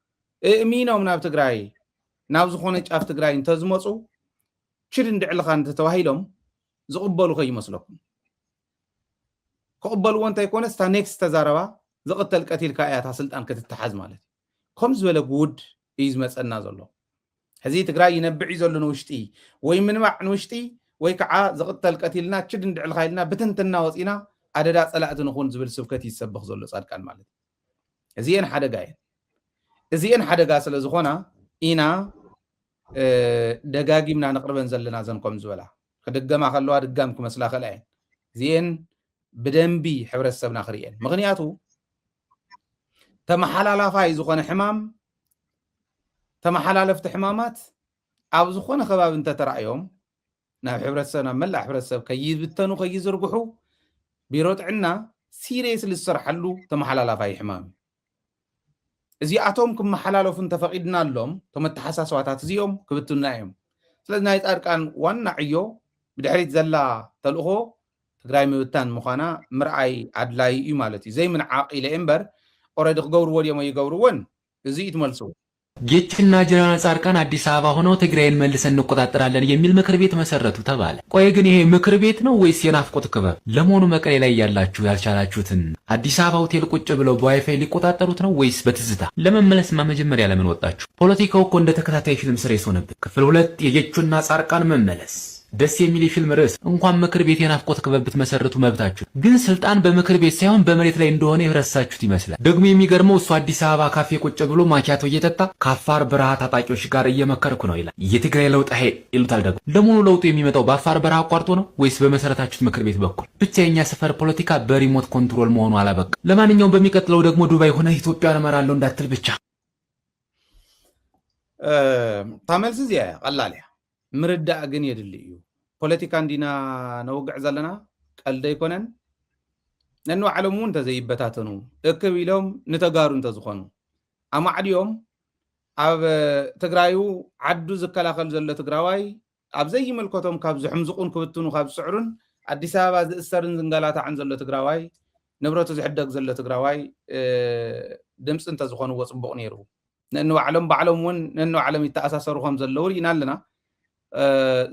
امينو مناب تግራይ ናብ ዝኾነ ጫፍ ትግራይ እንተዝመጹ ችድ እንድዕልኻ እንተተዋሂሎም ዝቕበሉ ከይመስለኩም ከቕበሉ ወንታ ይኮነ ስታ ኔክስት ተዛረባ ዝቕተል ቀቲልካ እያታ ስልጣን ክትተሓዝ ማለት ከም ዝበለ ጉድ እዩ ዝመፀና ዘሎ ሕዚ ትግራይ ይነብዕ ዘሎ ንውሽጢ ወይ ምንባዕ ንውሽጢ ወይ ከዓ ዝቕተል ቀቲልና ችድ እንድዕልኻ ኢልና ብትንትና ወፂና ኣደዳ ፀላእቲ ንኹን ዝብል ስብከት ይሰበኽ ዘሎ ጻድቃን ማለት እዚአን ሓደጋ እየን እዚአን ሓደጋ ስለ ዝኾና ኢና ደጋጊምና ነቅርበን ዘለና ዘንኮም ዝበላ ከደገማ ከለዋ ድጋም ክመስላ ከላየን እዚአን ብደንቢ ሕብረተሰብና ክርየን ምክንያቱ ተመሓላላፋይ ዝኾነ ሕማም ተመሓላለፍቲ ሕማማት ኣብ ዝኾነ ከባቢ እንተተራእዮም ናብ ሕብረተሰብና መላእ ሕብረተሰብ ከይብተኑ ከይዝርግሑ ቢሮ ጥዕና ሲሪየስሊ ዝሰርሓሉ ተመሓላላፋይ ሕማም እዚኣቶም ክመሓላለፉን ተፈቂድና ኣሎም ቶም ተሓሳስባታት እዚኦም ክብትና እዮም ስለዚ ናይ ጻድቃን ዋና ዕዮ ብድሕሪት ዘላ ተልእኾ ትግራይ ምብታን ምዃና ምርኣይ ኣድላይ እዩ ማለት እዩ ዘይምንዓቕ ኢለ እምበር ኦልሬዲ ክገብርዎ ድዮም ይገብርዎን እዚ ይትመልሱ ጌችና ጀነራል ጻድቃን አዲስ አበባ ሆነው ትግራይን መልሰን እንቆጣጠራለን የሚል ምክር ቤት መሰረቱ ተባለ። ቆይ ግን ይሄ ምክር ቤት ነው ወይስ የናፍቆት ክበብ? ለመሆኑ መቀሌ ላይ ያላችሁ ያልቻላችሁትን አዲስ አበባ ሆቴል ቁጭ ብለው በዋይፋይ ሊቆጣጠሩት ነው ወይስ በትዝታ? ለመመለስማ መጀመሪያ ለምን ወጣችሁ? ፖለቲካው እኮ እንደ ተከታታይ ፊልም ስሬስ ሆነብን። ክፍል 2 የጌቹና ጻድቃን መመለስ ደስ የሚል ፊልም ርዕስ። እንኳን ምክር ቤት የናፍቆት ክበብ ብትመሰርቱ መብታችሁ፣ ግን ስልጣን በምክር ቤት ሳይሆን በመሬት ላይ እንደሆነ የረሳችሁት ይመስላል። ደግሞ የሚገርመው እሱ አዲስ አበባ ካፌ ቁጭ ብሎ ማኪያቶ እየጠጣ ከአፋር በረሃ ታጣቂዎች ጋር እየመከርኩ ነው ይላል። የትግራይ ለውጥ ኃይል ይሉታል። ደግሞ ለመሆኑ ለውጡ የሚመጣው በአፋር በረሃ አቋርጦ ነው ወይስ በመሰረታችሁት ምክር ቤት በኩል? ብቻ የኛ ሰፈር ፖለቲካ በሪሞት ኮንትሮል መሆኑ አላበቃ። ለማንኛውም በሚቀጥለው ደግሞ ዱባይ ሆነ ኢትዮጵያን እመራለሁ እንዳትል ብቻ። ታመልስ እዚያ ቀላልያ ምርዳእ ግን የድልዩ ፖለቲካ እንዲና ነውግዕ ዘለና ቀልደ ይኮነን ነኑ ዓለም እውን ተዘይበታተኑ እክብ ኢሎም ንተጋሩ እንተዝኾኑ ኣማዕድዮም ኣብ ትግራዩ ዓዱ ዝከላኸል ዘሎ ትግራዋይ ኣብ ዘይምልከቶም ካብ ዝሕምዝቁን ክብትኑ ካብ ዝስዕሩን ኣዲስ ኣበባ ዝእሰርን ዝንገላታዕን ዘሎ ትግራዋይ ንብረቱ ዝሕደግ ዘሎ ትግራዋይ ድምፂ እንተዝኾንዎ ፅቡቕ ነይሩ ነኑ ባዕሎም እውን ነኑ ዓለም ይተኣሳሰሩ ከም ዘለዉ ርኢና ኣለና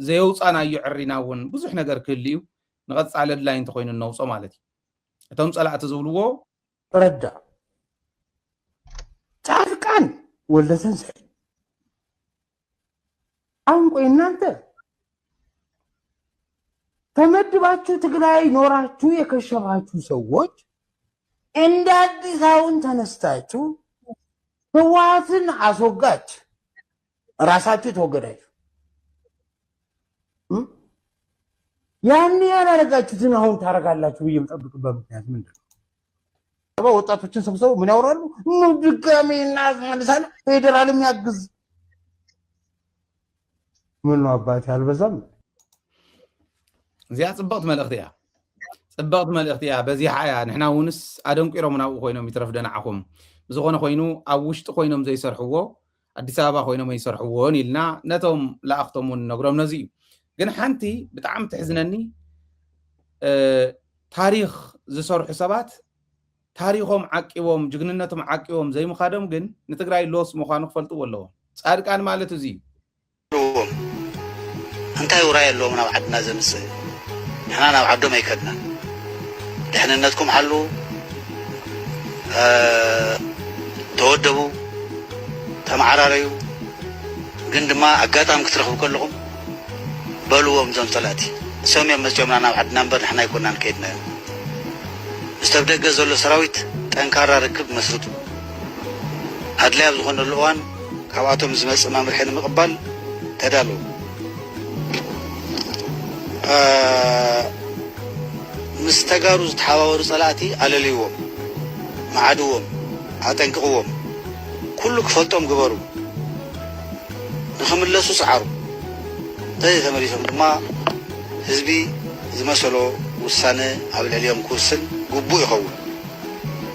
ዘየውፃናዮ ዕሪና እውን ብዙሕ ነገር ክህልዩ نقص على اللاين تخوين النوصة مالتي توم صلاة تزولوه رجع تعرقان ولا تنسى أنكو إنانت تمدباتشو تقراي نوراتشو يكشفاتشو سووش عند አዲስ አበባን ተነስታችሁ ህዋትን አስወጋች ራሳችሁ ተወገዳችሁ ያን ያላረጋችሁትን አሁን ታረጋላችሁ ብዬ የምጠብቅበት ምክንያት ምንድን ነው? ወጣቶችን ሰብስበው ምን ያወራሉ? ድጋሜ እናስመልሳለን ፌደራል የሚያግዝ ምን ነው አባቴ አልበዛም? እዚያ ጽብቕት መልእኽቲ እያ ጽብቕት መልእኽቲ እያ በዚ ሓያ ንሕና ውንስ ኣደንቂሮም ናብኡ ኮይኖም ይትረፍደና ዓኹም ዝኾነ ኮይኑ ኣብ ውሽጢ ኮይኖም ዘይሰርሕዎ ኣዲስ ኣበባ ኮይኖም ይሰርሕዎን ኢልና ነቶም ለኣኽቶም እውን ነግሮም ነዚ እዩ ግን ሓንቲ ብጣዕሚ ትሕዝነኒ ታሪክ ዝሰርሑ ሰባት ታሪኮም ዓቂቦም ጅግንነቶም ዓቂቦም ዘይምኻዶም ግን ንትግራይ ሎስ ምዃኑ ክፈልጥዎ ኣለዎም ጻድቃን ማለት እዚ እንታይ ውራይ ኣለዎም ናብ ዓድና ዘምፅእ ንሕና ናብ ዓዶም ኣይከድናን ድሕንነትኩም ሓሉ ተወደቡ ተመዓራረዩ ግን ድማ ኣጋጣሚ ክትረኽቡ ከለኹም በልዎም ዞም ፀላእቲ ሰምዮም መፅኦምና ናብ ዓድና እምበር ንሕና ኣይኮናን ከይድና እዮም ምስተብ ደገ ዘሎ ሰራዊት ጠንካራ ርክብ መስርቱ ኣድላይ ኣብ ዝኾነሉ እዋን ካብኣቶም ዝመፅእ መምርሒ ንምቕባል ተዳለዉ ምስ ተጋሩ ዝተሓባበሩ ፀላእቲ ኣለልይዎም መዓድዎም ኣጠንቅቕዎም ኩሉ ክፈልጦም ግበሩ ንኽምለሱ ፀዓሩ ተዚ ተመሊሶም ድማ ህዝቢ ዝመሰሎ ውሳነ ኣብ ልዕልዮም ክውስን ግቡእ ይኸውን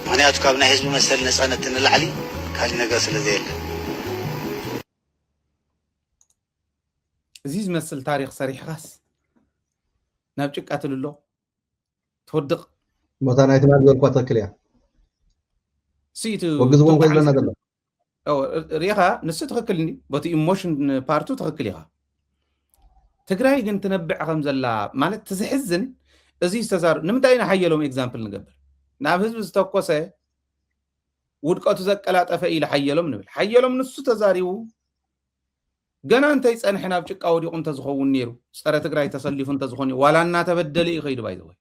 ምክንያቱ ካብ ናይ ህዝቢ መሰል ነፃነት ንላዕሊ ካሊእ ነገር ስለ ዘየለ እዚ ዝመስል ታሪክ ሰሪሕኻስ ናብ ጭቃ ትልሎ ትወድቕ ቦታ ናይ ትማል ዘልኳ ትክክል እያ ሲቱ ወግዝዎም ኮይ ዘለና ዘሎ ሪኻ ንሱ ትክክልኒ በቲ ኢሞሽን ፓርቱ ትክክል ኢኻ ትግራይ ግን ትነብዕ ከም ዘላ ማለት ትዝሕዝን እዚ ዝተዛሩ ንምንታይ ኢና ሓየሎም ኤግዛምፕል ንገብር ናብ ህዝቢ ዝተኮሰ ውድቀቱ ዘቀላጠፈ ኢሉ ሓየሎም ንብል ሓየሎም ንሱ ተዛሪቡ ገና እንታይ ፀንሕ ናብ ጭቃ ወዲቑ እንተዝኸውን ነይሩ ፀረ ትግራይ ተሰሊፉ እንተዝኾን ዋላ እናተበደለ እዩ ከይዱ ባይዘወይ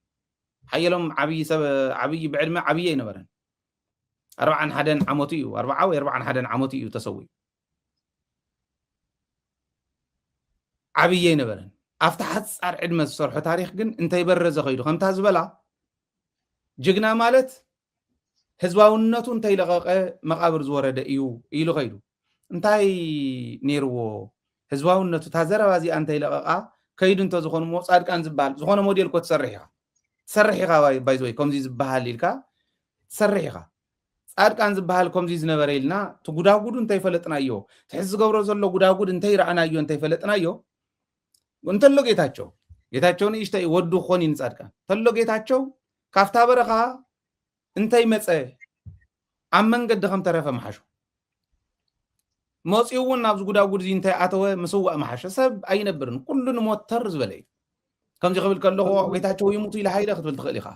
ሓየሎም ዓብይ ብዕድመ ዓብይ ኣይነበረን 41 ዓመቱ እዩ 40 ወይ 41 ዓመቱ እዩ ተሰዊዩ ዓብይ ኣይነበረን ኣብታ ሓፃር ዕድመ ዝሰርሖ ታሪክ ግን እንተይበረዘ ከይዱ ከምታ ዝበላ ጅግና ማለት ህዝባውነቱ እንተይለቐቐ መቃብር ዝወረደ እዩ ኢሉ ከይዱ እንታይ ነይርዎ ህዝባውነቱ ታዘረባ እዚኣ እንተይለቐቓ ከይዱ እንተዝኾኑ ሞ ጻድቃን ዝበሃል ዝኾነ ሞዴል ኮ ትሰርሕ ኢኻ ባይዘወይ ከምዚ ዝበሃል ኢልካ ትሰርሕ ኢኻ ጻድቃን ዝበሃል ከምዚ ዝነበረ ኢልና ትጉዳጉዱ እንተይፈለጥናዮ ትሕዚ ዝገብሮ ዘሎ ጉዳጉድ እንተይረኣናዮ እንተይፈለጥናዮ እንተሎ ጌታቸው ንእሽተይ ወዱ ክኾን እዩ ንጻድቃን እንተሎ ጌታቸው ካብታ በረኻ እንተይመፀ ኣብ መንገዲ ከም ተረፈ መሓሾ መፂኡ እውን ናብዚ ጉዳጉድ እዚ እንታይ ኣተወ ምስዋእ መሓሸ ሰብ ኣይነብርን ኩሉ ንሞተር ዝበለ እዩ ከምዚ ክብል ከለኹ ጌታቸው ይሙቱ ኢለ ሃይለ ክትብል ትኽእል ኢኻ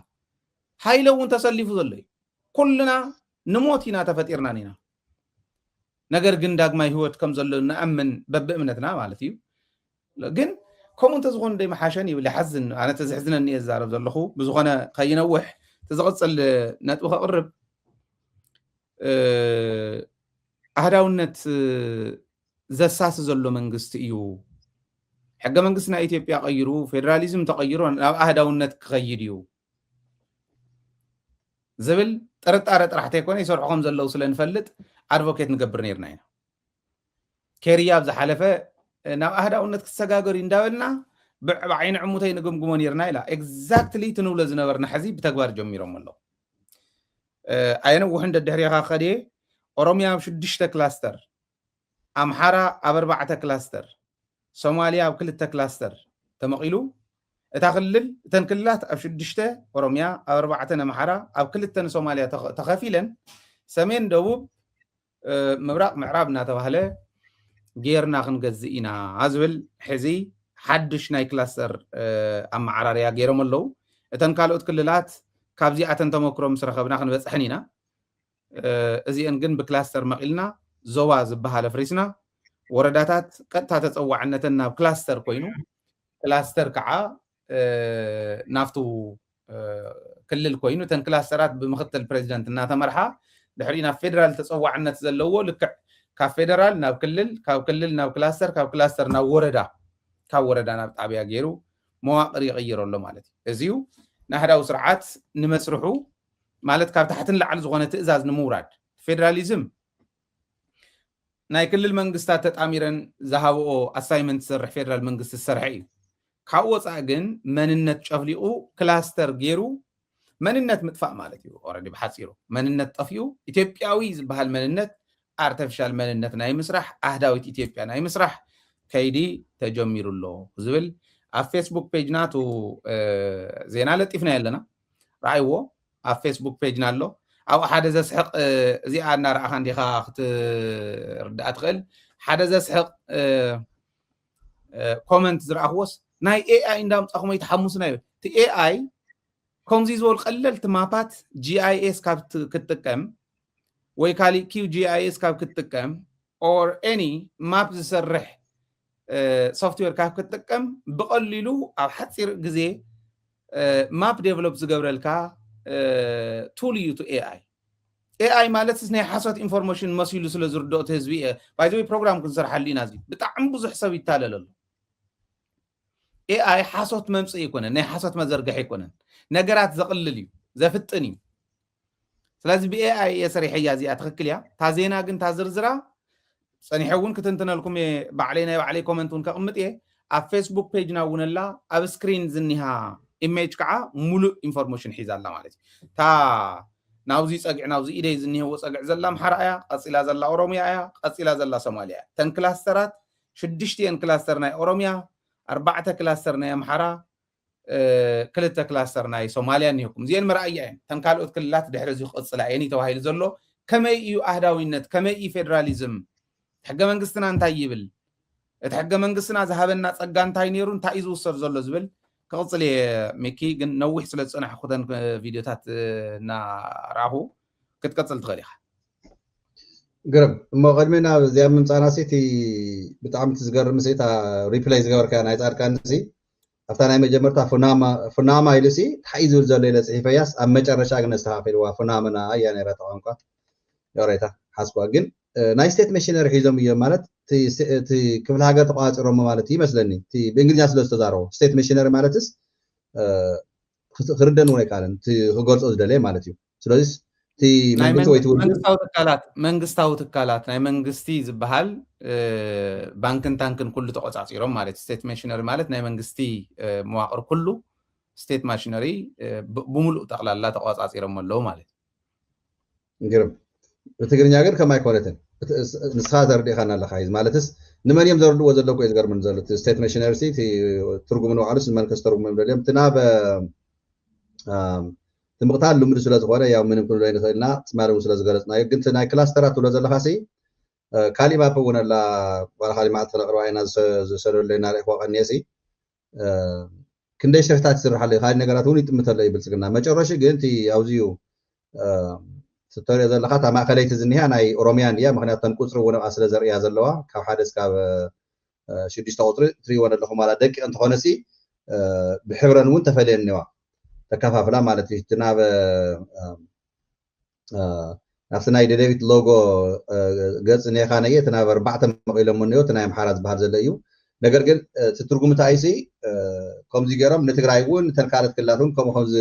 ሃይለ እውን ተሰሊፉ ዘሎ እዩ ኩልና ንሞት ኢና ተፈጢርና ኒና ነገር ግን ዳግማይ ህይወት ከም ዘሎ ንኣምን በብእምነትና ማለት እዩ ግን ከምኡ እንተዝኾኑ ደይ መሓሸን ይብል ይሓዝን ኣነ ተዝሕዝነኒ እየ ዝዛረብ ዘለኹ ብዝኾነ ከይነውሕ ተዝቕፅል ነጥቢ ከቕርብ ኣህዳውነት ዘሳሲ ዘሎ መንግስቲ እዩ ሕገ መንግስቲ ናይ ኢትዮጵያ ቀይሩ ፌደራሊዝም ተቀይሩ ናብ ኣህዳውነት ክኸይድ እዩ ዝብል ጥርጣረ ጥራሕተ ይኮነ ይሰርሑ ከም ዘለው ስለንፈልጥ ኣድቮኬት ንገብር ነርና ኢና ኬርያ ኣብ ዝሓለፈ ናብ ኣህዳውነት ክሰጋገሩ እንዳበልና ብዓይኒ ዕሙተይ ንግምግሞ ነርና ኢላ ኤግዛክትሊ ትንብሎ ዝነበርና ሕዚ ብተግባር ጀሚሮም ኣለዉ ኣይነውሕ እንደድሕሪኻ ከድየ ኦሮሚያ ኣብ 6 ክላስተር ኣምሓራ ኣብ 4 ክላስተር ሶማሊያ ኣብ 2 ክላስተር ተመቂሉ እታ ክልል እተን ክልላት ኣብ 6 ኦሮሚያ ኣብ 4 ኣምሓራ ኣብ 2 ሶማሊያ ተኸፊለን ሰሜን ደቡብ ምብራቅ ምዕራብ እናተባህለ ጌርና ክንገዝእ ኢና ዝብል ሕዚ ሓድሽ ናይ ክላስተር ኣመዓራርያ ገይሮም ኣለዉ እተን ካልኦት ክልላት ካብዚኣተን ተመክሮ ምስ ረኸብና ክንበፅሕን ኢና እዚአን ግን ብክላስተር መቂልና ዞባ ዝበሃል ኣፍሪስና ወረዳታት ቀጥታ ተፀዋዕነተን ናብ ክላስተር ኮይኑ ክላስተር ከዓ ናፍቱ ክልል ኮይኑ እተን ክላስተራት ብምክትል ፕሬዚደንት እናተመርሓ ድሕሪ ናብ ፌደራል ተፀዋዕነት ዘለዎ ልክዕ ካብ ፌደራል ናብ ክልል ካብ ክልል ናብ ክላስተር ካብ ክላስተር ናብ ወረዳ ካብ ወረዳ ናብ ጣብያ ገይሩ መዋቅር ይቅይሮ ኣሎ ማለት እዩ እዚዩ ናሕዳዊ ስርዓት ንመስርሑ ማለት ካብ ታሕትን ላዕሊ ዝኾነ ትእዛዝ ንምውራድ ፌደራሊዝም ናይ ክልል መንግስታት ተጣሚረን ዝሃብኦ ኣሳይመንት ዝሰርሕ ፌደራል መንግስቲ ዝሰርሐ እዩ ካብ ወፃእ ግን መንነት ጨፍሊቁ ክላስተር ገይሩ መንነት ምጥፋእ ማለት እዩ ኦልሬዲ ብሓፂሩ መንነት ጠፊኡ ኢትዮጵያዊ ዝበሃል መንነት አርቲፊሻል መንነት ናይ ምስራሕ ኣህዳዊት ኢትዮጵያ ናይ ምስራሕ ከይዲ ተጀሚሩ ኣሎ ዝብል ኣብ ፌስቡክ ፔጅና ቱ ዜና ለጢፍና ያለና ረኣይዎ ኣብ ፌስቡክ ፔጅና ኣሎ ኣብኡ ሓደ ዘስሕቕ እዚኣ እናረኣኻ እንዲኻ ክትርዳእ ትኽእል ሓደ ዘስሕቕ ኮመንት ዝረኣኽዎስ ናይ ኤአይ እንዳምፃኹሞ ይተሓሙስና እዩ እቲ ኤአይ ከምዚ ዝበሉ ቀለልቲ ማፓት ጂአይኤስ ካብ ክትጥቀም ወይ ካሊእ ኪውጂአይኤስ ካብ ክትጥቀም ኦር ኤኒ ማፕ ዝሰርሕ ሶፍትዌር ካብ ክትጥቀም ብቐሊሉ ኣብ ሓፂር ግዜ ማፕ ዴቨሎፕ ዝገብረልካ ቱል እዩ ቱ ኤአይ ማለት ናይ ሓሶት ኢንፎርሜሽን መሲሉ ስለ ዝርድኦ እቲ ህዝቢ ባይዘዊ ፕሮግራም ክንሰርሓሉ ኢና እዚ ብጣዕሚ ብዙሕ ሰብ ይታለል ኣሎ ኤአይ ሓሶት መምፅእ ይኮነን ናይ ሓሶት መዘርግሒ ይኮነን ነገራት ዘቕልል እዩ ዘፍጥን እዩ ስለዚ ብኤአይ የሰሪሐ እያ እዚኣ ትክክል እያ እታ ዜና ግን እታ ዝርዝራ ፀኒሐ እውን ክትንትነልኩም ባዕለይ ናይ ባዕለይ ኮመንት እውን ከቕምጥ እየ ኣብ ፌስቡክ ፔጅና እውን ኣላ ኣብ ስክሪን ዝኒሃ ኢሜጅ ከዓ ሙሉእ ኢንፎርሜሽን ሒዛ ኣላ ማለት እዩ እታ ናብዚ ፀግዕ ናብዚ ኢደይ ዝኒህዎ ፀግዕ ዘላ ኣምሓራ እያ ቀፂላ ዘላ ኦሮሚያ እያ ቀፂላ ዘላ ሶማልያ እያ ተን ክላስተራት 6 ክላስተር ናይ ኦሮሚያ 4 ክላስተር ናይ ኣምሓራ 2 ክላስተር ናይ ሶማልያ እኒህኩም እዚአን መርኣያ እየን ተን ካልኦት ክልላት ድሕሪ እዚ ክቅፅላ እየን ተባሂሉ ዘሎ ከመይ እዩ ኣህዳዊነት ከመይ እዩ ፌደራሊዝም ሕገ መንግስትና እንታይ ይብል እቲ ሕገ መንግስትና ዝሃበና ፀጋ እንታይ ነይሩ እንታይ እዩ ዝውሰድ ዘሎ ዝብል ክቅፅል እየ ሚኪ ግን ነዊሕ ስለ ዝፀናሕ ኩተን ቪድዮታት እናረኣኹ ክትቀፅል ትኽእል ኢኻ ግርም እሞ ቀድሜና እዚኣ ምምፃና እቲ ብጣዕሚ ዝገርም እታ ሪፕላይ ዝገበርካ ናይ ፃድቃን እዚ ኣብታ ናይ መጀመርታ ፉናማ ኢሉ ሲ እንታይ ዝብል ዘሎ ኢለ ፅሒፈያስ ኣብ መጨረሻ ግን ዝተኻኺልዋ ፉናምና እያ ነይረታ ቋንቋ የሬታ ሓስባ ግን ናይ ስቴት መሽነሪ ሒዞም እዮም ማለት እቲ ክፍለ ሃገር ተቋፂሮሞ ማለት ይመስለኒ እቲ ብእንግሊዝኛ ስለ ዝተዛረቡ ስቴት መሽነሪ ማለትስ ክርደን እውን ኣይከኣለን እቲ ክገልፆ ዝደለየ ማለት እዩ ስለዚ እቲ መንግስታዊ ትካላት ናይ መንግስቲ ዝበሃል ባንክን ታንክን ኩሉ ተቆፃፂሮም ማለት ስቴት ማሽነሪ ማለት ናይ መንግስቲ መዋቅር ኩሉ ስቴት ማሽነሪ ብሙሉእ ጠቅላላ ተቆፃፂሮም ኣለዉ ማለት ግርም ብትግርኛ ግን ከማይ ኮነትን ንስኻ ዘርዲእኻና ኣለካ እዩ ማለትስ ንመን እዮም ዘርድእዎ ዘለኩ እዩ ዝገርምን ዘሎ ስቴት ማሽነሪ እቲ ትርጉም ንባዕሉስ ንመን ከስተርጉሞም ደልዮም እቲ ናብ ትምቕታል ልምዲ ስለ ዝኾነ ያው ምንም ክንብሎ ይንኽእልና ትማል እውን ስለ ዝገለፅናዮ ግን ናይ ክላስተራት ትብሎ ዘለካ ሲ ካሊእ ማፕ እውን ኣላ ዋላ ካሊእ መዓልቲ ክነቕርባ ኢና ዝሰደሉ ኢና ርኢኽዋ ቀኒየ ሲ ክንደይ ሽርሕታት ይስርሓሉ ካሊእ ነገራት እውን ይጥምተሎ እዩ ብልፅግና መጨረሹ ግን እቲ ኣብዚዩ ስትሪኦ ዘለካ እታ ማእከለይቲ ዝኒሃ ናይ ኦሮሚያን እያ ምክንያቱ ተን ቁፅሪ እውን ኣብኣ ስለ ዘርእያ ዘለዋ ካብ 1 እስካብ 6 ቁፅሪ ትሪእዎን ኣለኹም ዋላ ደቂቕ እንትኾነ ሲ ብሕብረን እውን ተፈልየን እኒዋ ተከፋፍላ ማለት እዩ እቲ ናብቲ ናይ ደደቢት ሎጎ ገፅ ኒኻ ነየ እቲ ናብ 4 መቂሎሞ እኒኦ እቲ ናይ ኣምሓራ ዝበሃል ዘሎ እዩ ነገር ግን እቲ ትርጉም እንታይ ሲ ከምዚ ገይሮም ንትግራይ እውን ተን ካልኦት ክልላት እውን ከምኡ ከምዚ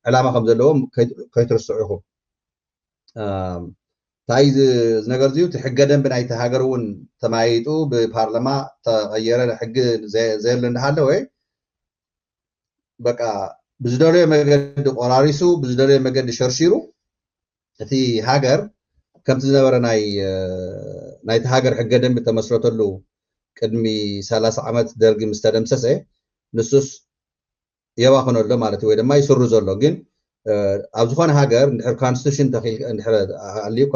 ዕላማ ከም ዘለዎም ከይትርስዑ ኢኹም እንታይ ዝነገር እዚዩ እቲ ሕገ ደንቢ ናይቲ ሃገር እውን ተማይጡ ብፓርላማ ተቐየረ ሕጊ ዘየሉ እንዳሃለወ በቃ ብዝደለዮ መገዲ ቆራሪሱ ብዝደለዮ መገዲ ሸርሺሩ እቲ ሃገር ከምቲ ዝነበረ ናይቲ ሃገር ሕገ ደንቢ ተመስረተሉ ቅድሚ 30 ዓመት ደርጊ ምስ ተደምሰሰ ንሱስ የባኽነሎ ማለት እዩ ወይ ድማ ይስሩ ዘሎ ግን ኣብ ዝኾነ ሃገር እንድሕር ኮንስቲቱሽን እንድሕር ኣልዩካ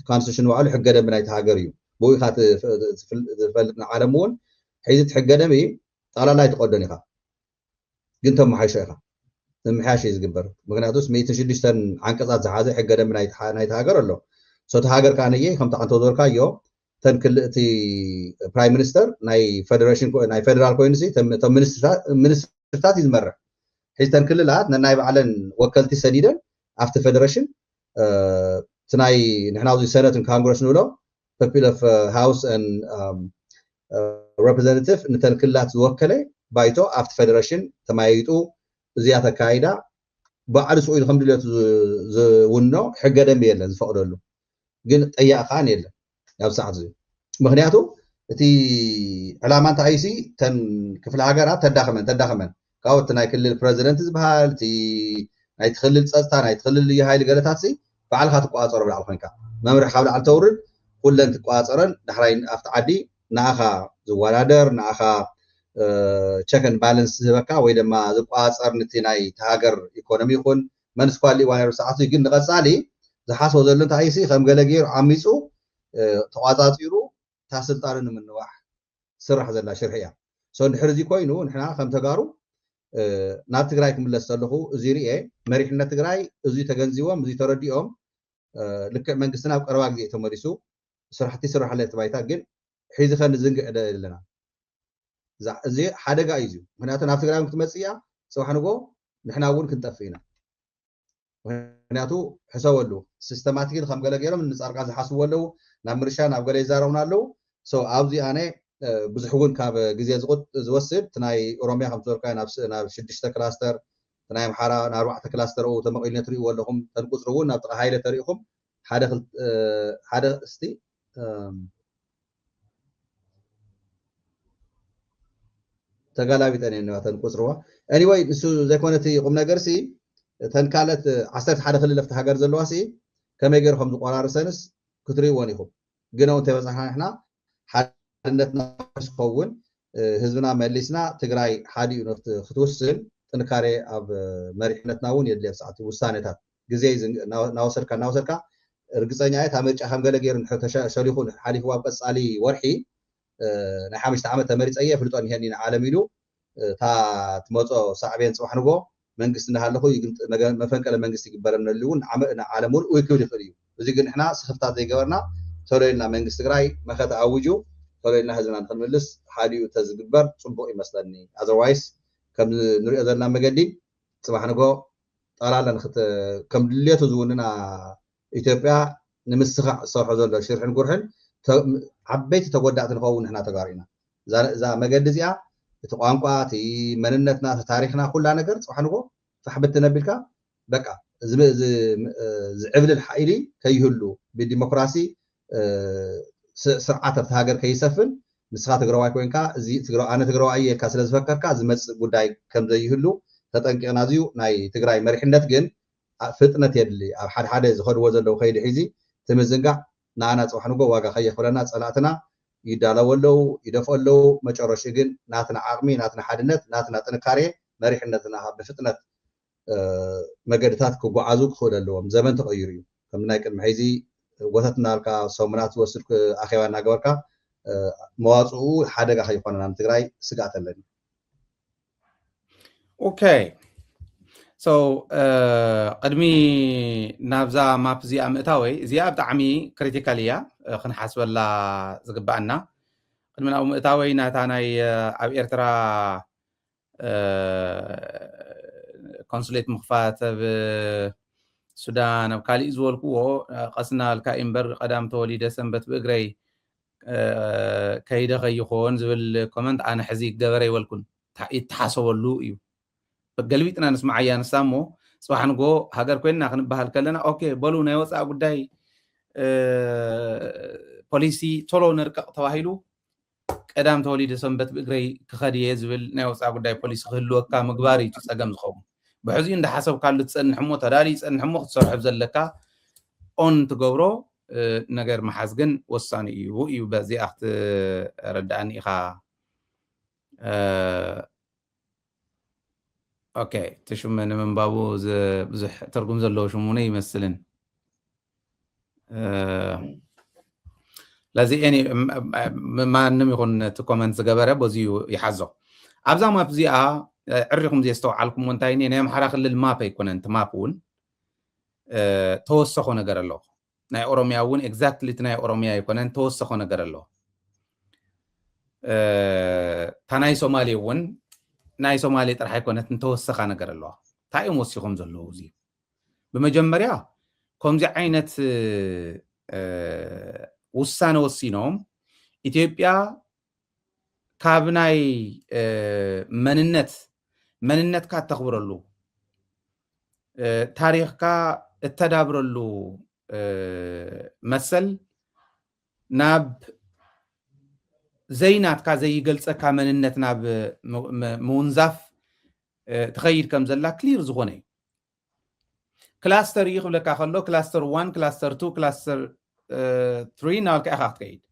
ኮንስቲቱሽን ባዕሉ ሕገ ደንቢ ናይቲ ሃገር እዩ ብኡ ኢኻ ዝፈልጥ ዓለም እውን ሒዚ እቲ ሕገ ደንቢ ጠቕላላይ ትቆደን ኢኻ ግን ተመሓይሾ ኢኻ ንምሕያሽ እዩ ዝግበር ምክንያቱስ 106 ዓንቀፃት ዝሓዘ ሕገ ደንቢ ናይቲ ሃገር ኣሎ ሶቲ ሃገር ከዓ ነየ ከምቲ ዓንተ ዝበልካዮ ተን ክልእቲ ፕራይም ሚኒስተር ናይ ፌደራል ኮይኑ ቶም ሚኒስትርታት እዩ ዝመርሕ ሕዚ ተን ክልላት ነናይ ባዕለን ወከልቲ ሰዲደን ኣብቲ ፌደሬሽን እቲ ናይ ንሕና ኣብዚ ሰነትን ካንግረስ ንብሎ ፒፕል ኦፍ ሃውስ ሬፕሬዘንታቲቭ ነተን ክልላት ዝወከለ ባይቶ ኣብቲ ፌደሬሽን ተማይጡ እዚኣ ተካይዳ ባዕሉ ስኡ ኢሉ ከም ድልየቱ ዝውኖ ሕገ ደንቢ የለን ዝፈቅደሉ ግን ጠያቕ ከዓ የለን ኣብ ሰዓት እዚ ምክንያቱ እቲ ዕላማ እንታይ እዩ ተን ክፍለ ሃገራት ተዳኸመን ካብኡ እቲ ናይ ክልል ፕረዚደንት ዝበሃል እቲ ናይቲ ክልል ፀጥታ ናይቲ ክልል ልዩ ሃይሊ ገለታት ባዕልካ ትቆፃፀሮ ብላዕሊ ኮይንካ መምርሒ ካብ ላዕሊ ተውርድ ኩለን ትቆፃፀረን ዳሕራይ ኣብቲ ዓዲ ንኣኻ ዝወዳደር ንኣኻ ቸክን ባላንስ ዝህበካ ወይ ድማ ዝቆፃፀር ነቲ ናይ ሃገር ኢኮኖሚ ይኹን መንስኳል እዋን ነይሩ ሰዓቱ ግን ንቐፃሊ ዝሓስቦ ዘሎ እንታይ እዩ ከም ገለ ገይሩ ዓሚፁ ተቆፃፂሩ እታ ስልጣኑ ንምንዋሕ ስራሕ ዘላ ሽርሒ እያ እንድሕር እዚ ኮይኑ ንሕና ከም ተጋሩ ናብ ትግራይ ክምለስ ዘለኹ እዚ ርኤ መሪሕነት ትግራይ እዚ ተገንዚቦም እዚ ተረዲኦም ልክዕ መንግስትና ኣብ ቀረባ ግዜ ተመሊሱ ስራሕቲ ስራሕለት ባይታ ግን ሒዚ ከንዝንግዕ ዘለና እዚ ሓደጋ እዩ ምክንያቱ ናብ ትግራይ ክትመፅእ እያ ፅባሕ ንጎ ንሕና እውን ክንጠፍእ ኢና ምክንያቱ ሕሰበሉ ሲስተማቲክ ከም ገለ ገይሮም ንፃርቃ ዝሓስብዎ ኣለው ናብ ምርሻ ናብ ገለ ይዛረቡና ኣለው ኣብዚ ኣነ ብዙሕ እውን ካብ ግዜ ዝወስድ እቲ ናይ ኦሮሚያ ከም ዝበልካ ናብ 6 ክላስተር እቲ ናይ ኣምሓራ ናብ 4 ክላስተር ተመቂልነ ትሪእዎ ኣለኹም ተንቁፅሪ እውን ናብ ጥቃ ሃይለ ተሪኢኹም ሓደ እስቲ ተጋላቢጠን እየ ተንቁፅርዋ ኤኒዌይ ንሱ ዘይኮነቲ ቁም ነገር ተን ካልኦት 11 ክልል ኣብቲ ሃገር ዘለዋ ከመይ ገይሩ ከም ዝቆራርሰንስ ክትሪእዎን ኢኹም ግን እውን ተበፃሕና ንሕና ሓድነትና ክኸውን ህዝብና መሊስና ትግራይ ሓዲኡ ክትውስን ጥንካሬ ኣብ መሪሕነትና እውን የድልየ ሰዓት ውሳኔታት ግዜ እናወሰድካ እርግፀኛ እየ እታ ምርጫ ከም ገለ ገይሩ ተሸሊኹ ሓሊፉ ኣብ ቀፃሊ ወርሒ ናይ 5 ዓመት ተመሪፀ እየ ፍልጦን ይሄኒ ንዓለም ኢሉ እታ ትመፆ ሳዕቤን ፅባሕ ንጎ መንግስቲ እናሃለኹ መፈንቀለ መንግስቲ ይግበረነሉ እውን ዓለም እውን ክብል ይኽእል እዩ እዚ ግን ንሕና ስኽፍታት ዘይገበርና ቶሎ ኢልና መንግስቲ ትግራይ መኸተ ኣውጁ ቶሎ ኢልና ህዝብና ንክንምልስ ሓዲኡ ተዝግበር ፅቡቅ ይመስለኒ ኣዘርዋይስ ከም ንሪኦ ዘለና መገዲ ፅባሕ ንጎ ጠቕላላ ከም ድልየቱ ዝውንና ኢትዮጵያ ንምስኻዕ ዝሰርሖ ዘሎ ሽርሕን ጉርሕን ዓበይቲ ተጎዳእቲ ንኸውን ንሕና ተጋሩ ኢና እዛ መገዲ እዚኣ እቲ ቋንቋ እቲ መንነትና እቲ ታሪክና ኩላ ነገር ፅባሕ ንጎ ፋሕብት ነቢልካ በቃ ዝዕብልል ሓይሊ ከይህሉ ብዲሞክራሲ ስርዓት ኣብቲ ሃገር ከይሰፍን ንስኻ ትግራዋይ ኮይንካ ኣነ ትግራዋይ እየ ኢልካ ስለዝፈከርካ ዝመፅእ ጉዳይ ከም ዘይህሉ ተጠንቂቕና እዚዩ ናይ ትግራይ መሪሕነት ግን ፍጥነት የድሊ ኣብ ሓደ ዝኸድዎ ዘለው ከይዲ ሒዚ ትምዝንጋዕ ንኣና ፅባሕ ንጎ ዋጋ ከየኽብለና ፀላእትና ይዳለዉ ኣለው ይደፍኡ ኣለው መጨረሹ ግን ናትና ዓቕሚ ናትና ሓድነት ናትና ጥንካሬ መሪሕነትና ብፍጥነት መገድታት ክጓዓዙ ክኽእል ኣለዎም ዘመን ተቐይሩ እዩ ከም ናይ ቅድሚ ሕዚ ወተት እናልካ ሰሙናት ዝወስድ ኣኼባ እናገበርካ መዋፅኡ ሓደጋ ከይኮነና ንትግራይ ስጋት ኣለኒ ኦኬ ቅድሚ ናብዛ ማፕ እዚኣ ምእታወይ እዚኣ ብጣዕሚ ክሪቲካል እያ ክንሓስበላ ዝግባአና ቅድሚ ናብኡ ምእታወይ ናታ ናይ ኣብ ኤርትራ ኮንሱሌት ምኽፋት ኣብ ሱዳን ኣብ ካሊእ ዝበልክዎ ቀስና ልካ እምበር ቀዳም ተወሊደ ሰንበት ብእግረይ ከይደ ከይኾን ዝብል ኮመንት ኣነ ሕዚ ገበረ ይበልኩን ይተሓሰበሉ እዩ ገልቢጥና ንስማዕ እያ ንሳ እሞ ፅባሕ ንጎ ሃገር ኮይንና ክንበሃል ከለና ኦኬ በሉ ናይ ወፃኢ ጉዳይ ፖሊሲ ቶሎ ንርቀቕ ተባሂሉ ቀዳም ተወሊደ ሰንበት ብእግረይ ክኸድ እየ ዝብል ናይ ወፃኢ ጉዳይ ፖሊሲ ክህልወካ ምግባር እዩ ፀገም ዝኸውን ብሕዚኡ እንዳሓሰብካሉ ትፀንሕ እሞ ተዳልዩ ይፀንሕ እሞ ክትሰርሖ ዘለካ ኦን ትገብሮ ነገር መሓዝ ግን ወሳኒ እዩ በዚኣ ክትረዳእኒ ኢኻ ኦኬ ተሽመ ንምንባቡ ብዙሕ ትርጉም ዘለዎ ሽሙነ ይመስልን ለዚ እኔ ማንም ይኹን እቲ ኮመንት ዝገበረ በዚዩ ይሓዞ أبزا ماب زيها عريكم زي استوعالكم وانتايني نيم حراخ للماب يكون انت مابون توسخو نجر الله ناي أوروميا ون exactly تناي أوروميا يكون انت توسخو نجر الله تناي سومالي ون ناي سومالي ترح يكون انت توسخا نجر الله تاي موسيقهم زلو زي بمجمريا كم زي عينة وسانة وسينوم إثيوبيا كابناي مننت كا تخبرلو تاريخ كا التدابرلو مثل ناب زينات كا زي قلصة كا مننت ناب منزاف تخيل كم زلا كلير زغوني كلاستر يخبل كا خلو كلاستر 1 كلاستر 2 كلاستر 3 نال كا أخاك كيد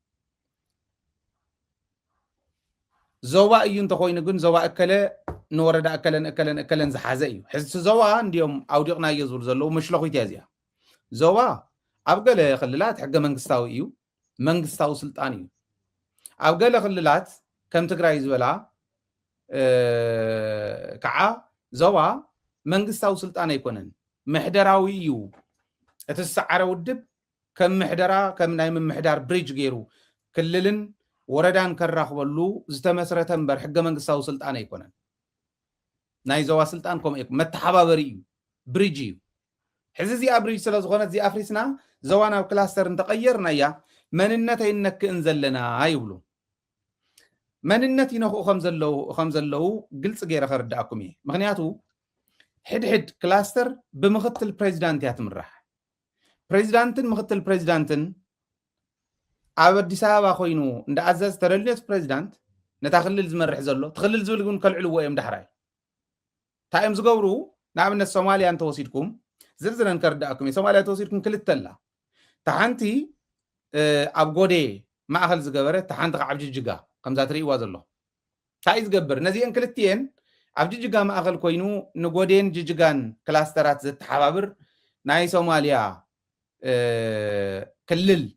زوا أيون تخوين نقول زوا أكله نورد أكلن زحازي حس زوا عنديهم أوديقنا يزور زلوا مش لقوا يتازيا زوا أبقى خللات حق منقستاويو منقستاو سلطانيو أبقى خللات كم تقرأ يزولا كعا زوا منقستاو سلطاني يكونن محدراويو أتسعر ودب كم محدرا كم نايم محدار بريج غيرو كللن وردان كراخبلو زتمسرتن بر حق منقستاو سلطاني يكونن ناي زوا سلطانكم إيكم متحبابريو بريجيو حزي زي أبريج سلا زغونت زي أفريسنا زوانا وكلاستر نتغيرنا يا مننتي إنك انزلنا يقولوا مننتي نخو خمزلو قلت غير خرداكم إيه مغنياتو حد كلاستر بمخط البريزيدانت ياتمرح بريزيدانتن مخط البريزيدانتن أبدي سابا خوينو ندا عزاز ترليت بريزيدانت نتاخلل زمرح زلو تخلل زولقون كالعلو ويم دحراي تايم زغورو نعمل الصوماليا أنت وصيدكم زرزرن كرداكم الصوماليا توصيدكم كل التلا تحنتي أبغودي ما أخل زجبرة تحنت عبد الججا كم زاتري وازله تايز جبر نزين كلتين عبد الججا ما أخل كوينو نقودين ججان كلاسترات زت حبابر ناي صوماليا كلل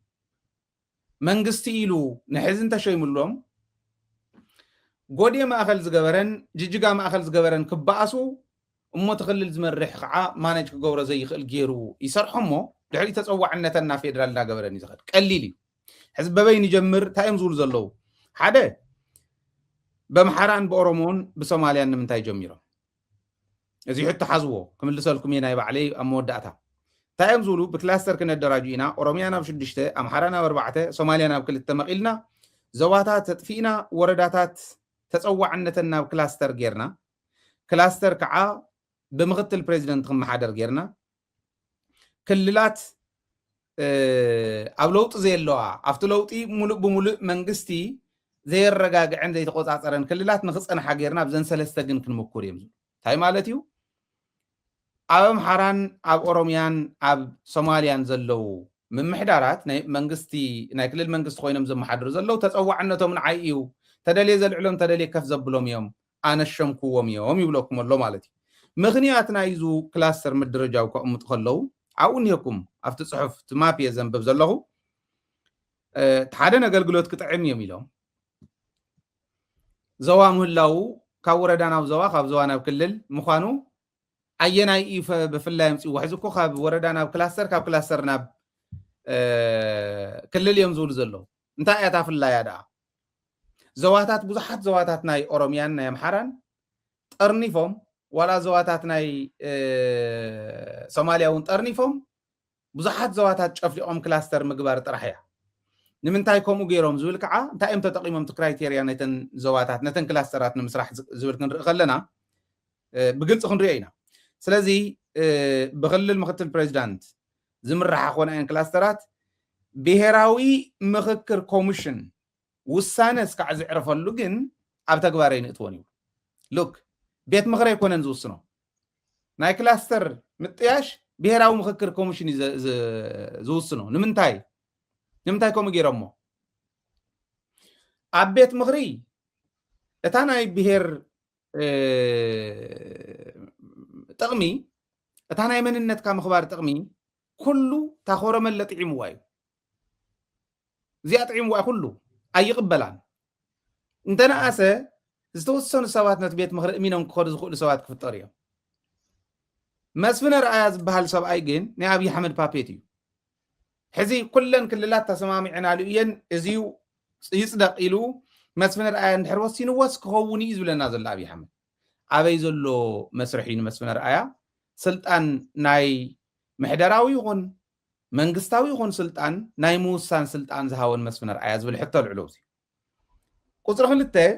منقستيلو نحزن تشوي ملهم قودي ما أخل زجبرن ججا ما أخل زجبرن كباسو أمو تخلل زمرح قعا ما نجك قورة زي الجيرو يسرحمو دحلي تصوع عنتنا فيدرال لا قبرني زغد قليلي حزب بين يجمر تايم زول زلو حدا بمحران بأورومون بصوماليا نمنتاي جميرو إذا حتى حزوه كم اللي سألكم هنا يبقى عليه أمو داتا تايم زولو بكلاستر كنا الدراجينا أوروميانا بشدشته أمحرانا بربعته صوماليانا بكل التمقيلنا زواتات تدفينا ورداتات تصوع عنتنا بكلاستر غيرنا كلاستر كعا بمغط البريزيدنت خم حادر غيرنا كللات أبلوط زي اللواء أفتلوطي ملؤ بملؤ منقستي زي الرقاق عند يتقوطعصرن كللات نخص أنا حقيرنا بزن سلستقن كنمكور يمزو تاي مالتيو أب محران أب أوروميان أب صوماليان زلو من محدارات منقستي ناكل المنقست خوينم زم محادر زلو تتصوع عنتو من عاييو تدلي زل علم تدلي كف زبلوم يوم أنا الشمكو يوم يبلوكم الله مالتي مغنياتنا يزو كلاستر مدرجة وكأم تخلو عاون يكم أفت صحف تمابي زنبب زلهو تحدنا قلقلوت كتعم يميلهم زوام هلاو كوردانا وزوا خاب زوانا بكلل مخانو أينا إيف بفلا يمسي وحزكو خاب وردانا بكلاستر كاب كلاستر ناب كلل يمزول زلو انتا ايتا فلا يادا زواتات بزحات زواتات ناي أوروميان ناي محران ترنيفهم ولا زواتات ناي صوماليا ونطرنيفهم بزحات زواتات شفليهم كلاستر مقبار طرحيا نمنتاي كومو غيروم زول كعا انتا امتى تقييمهم كرايتيريا نتن زواتات نتن كلاسترات نمسرح زول كنرئ خلنا بقلص خنرئينا سلازي بغلل مختل بريزيدنت زمرح اخونا ان كلاسترات بهراوي مخكر كوميشن وسانس كعز عرفلو جن اب تغبارين اتونيو لوك بيت مغرى يكونن زوسنو ناي كلاستر متياش بهراو مخكر كوميشن زوسنو نمنتاي كوم غيرمو ابيت مغري اتاناي بهر تقمي اتاناي مننت كا مخبار تقمي كله تاخور من لطعيم واي زي اطعيم واي كله اي قبلان انتنا اسه ዝተወሰኑ ሰባት ነቲ ቤት ምክሪ እሚኖም ክኸዱ ዝኽእሉ ሰባት ክፍጠሩ እዮም መስፍን ኣርኣያ ዝበሃል ሰብኣይ ግን ናይ ኣብዪ ኣሕመድ ፓፔት እዩ ሕዚ ኩለን ክልላት ተሰማሚዕናሉ እየን እዚዩ ይፅደቕ ኢሉ መስፍን ኣርኣያ እንድሕር ወሲንዎስ ክኸውን እዩ ዝብለና ዘሎ ኣብዪ ኣሕመድ ኣበይ ዘሎ መስርሒ ንመስፍን ኣርኣያ ስልጣን ናይ ምሕደራዊ ይኹን መንግስታዊ ይኹን ስልጣን ናይ ምውሳን ስልጣን ዝሃወን መስፍን ኣርኣያ ዝብል ሕቶ ልዕሎ እዚ ቁፅሪ 2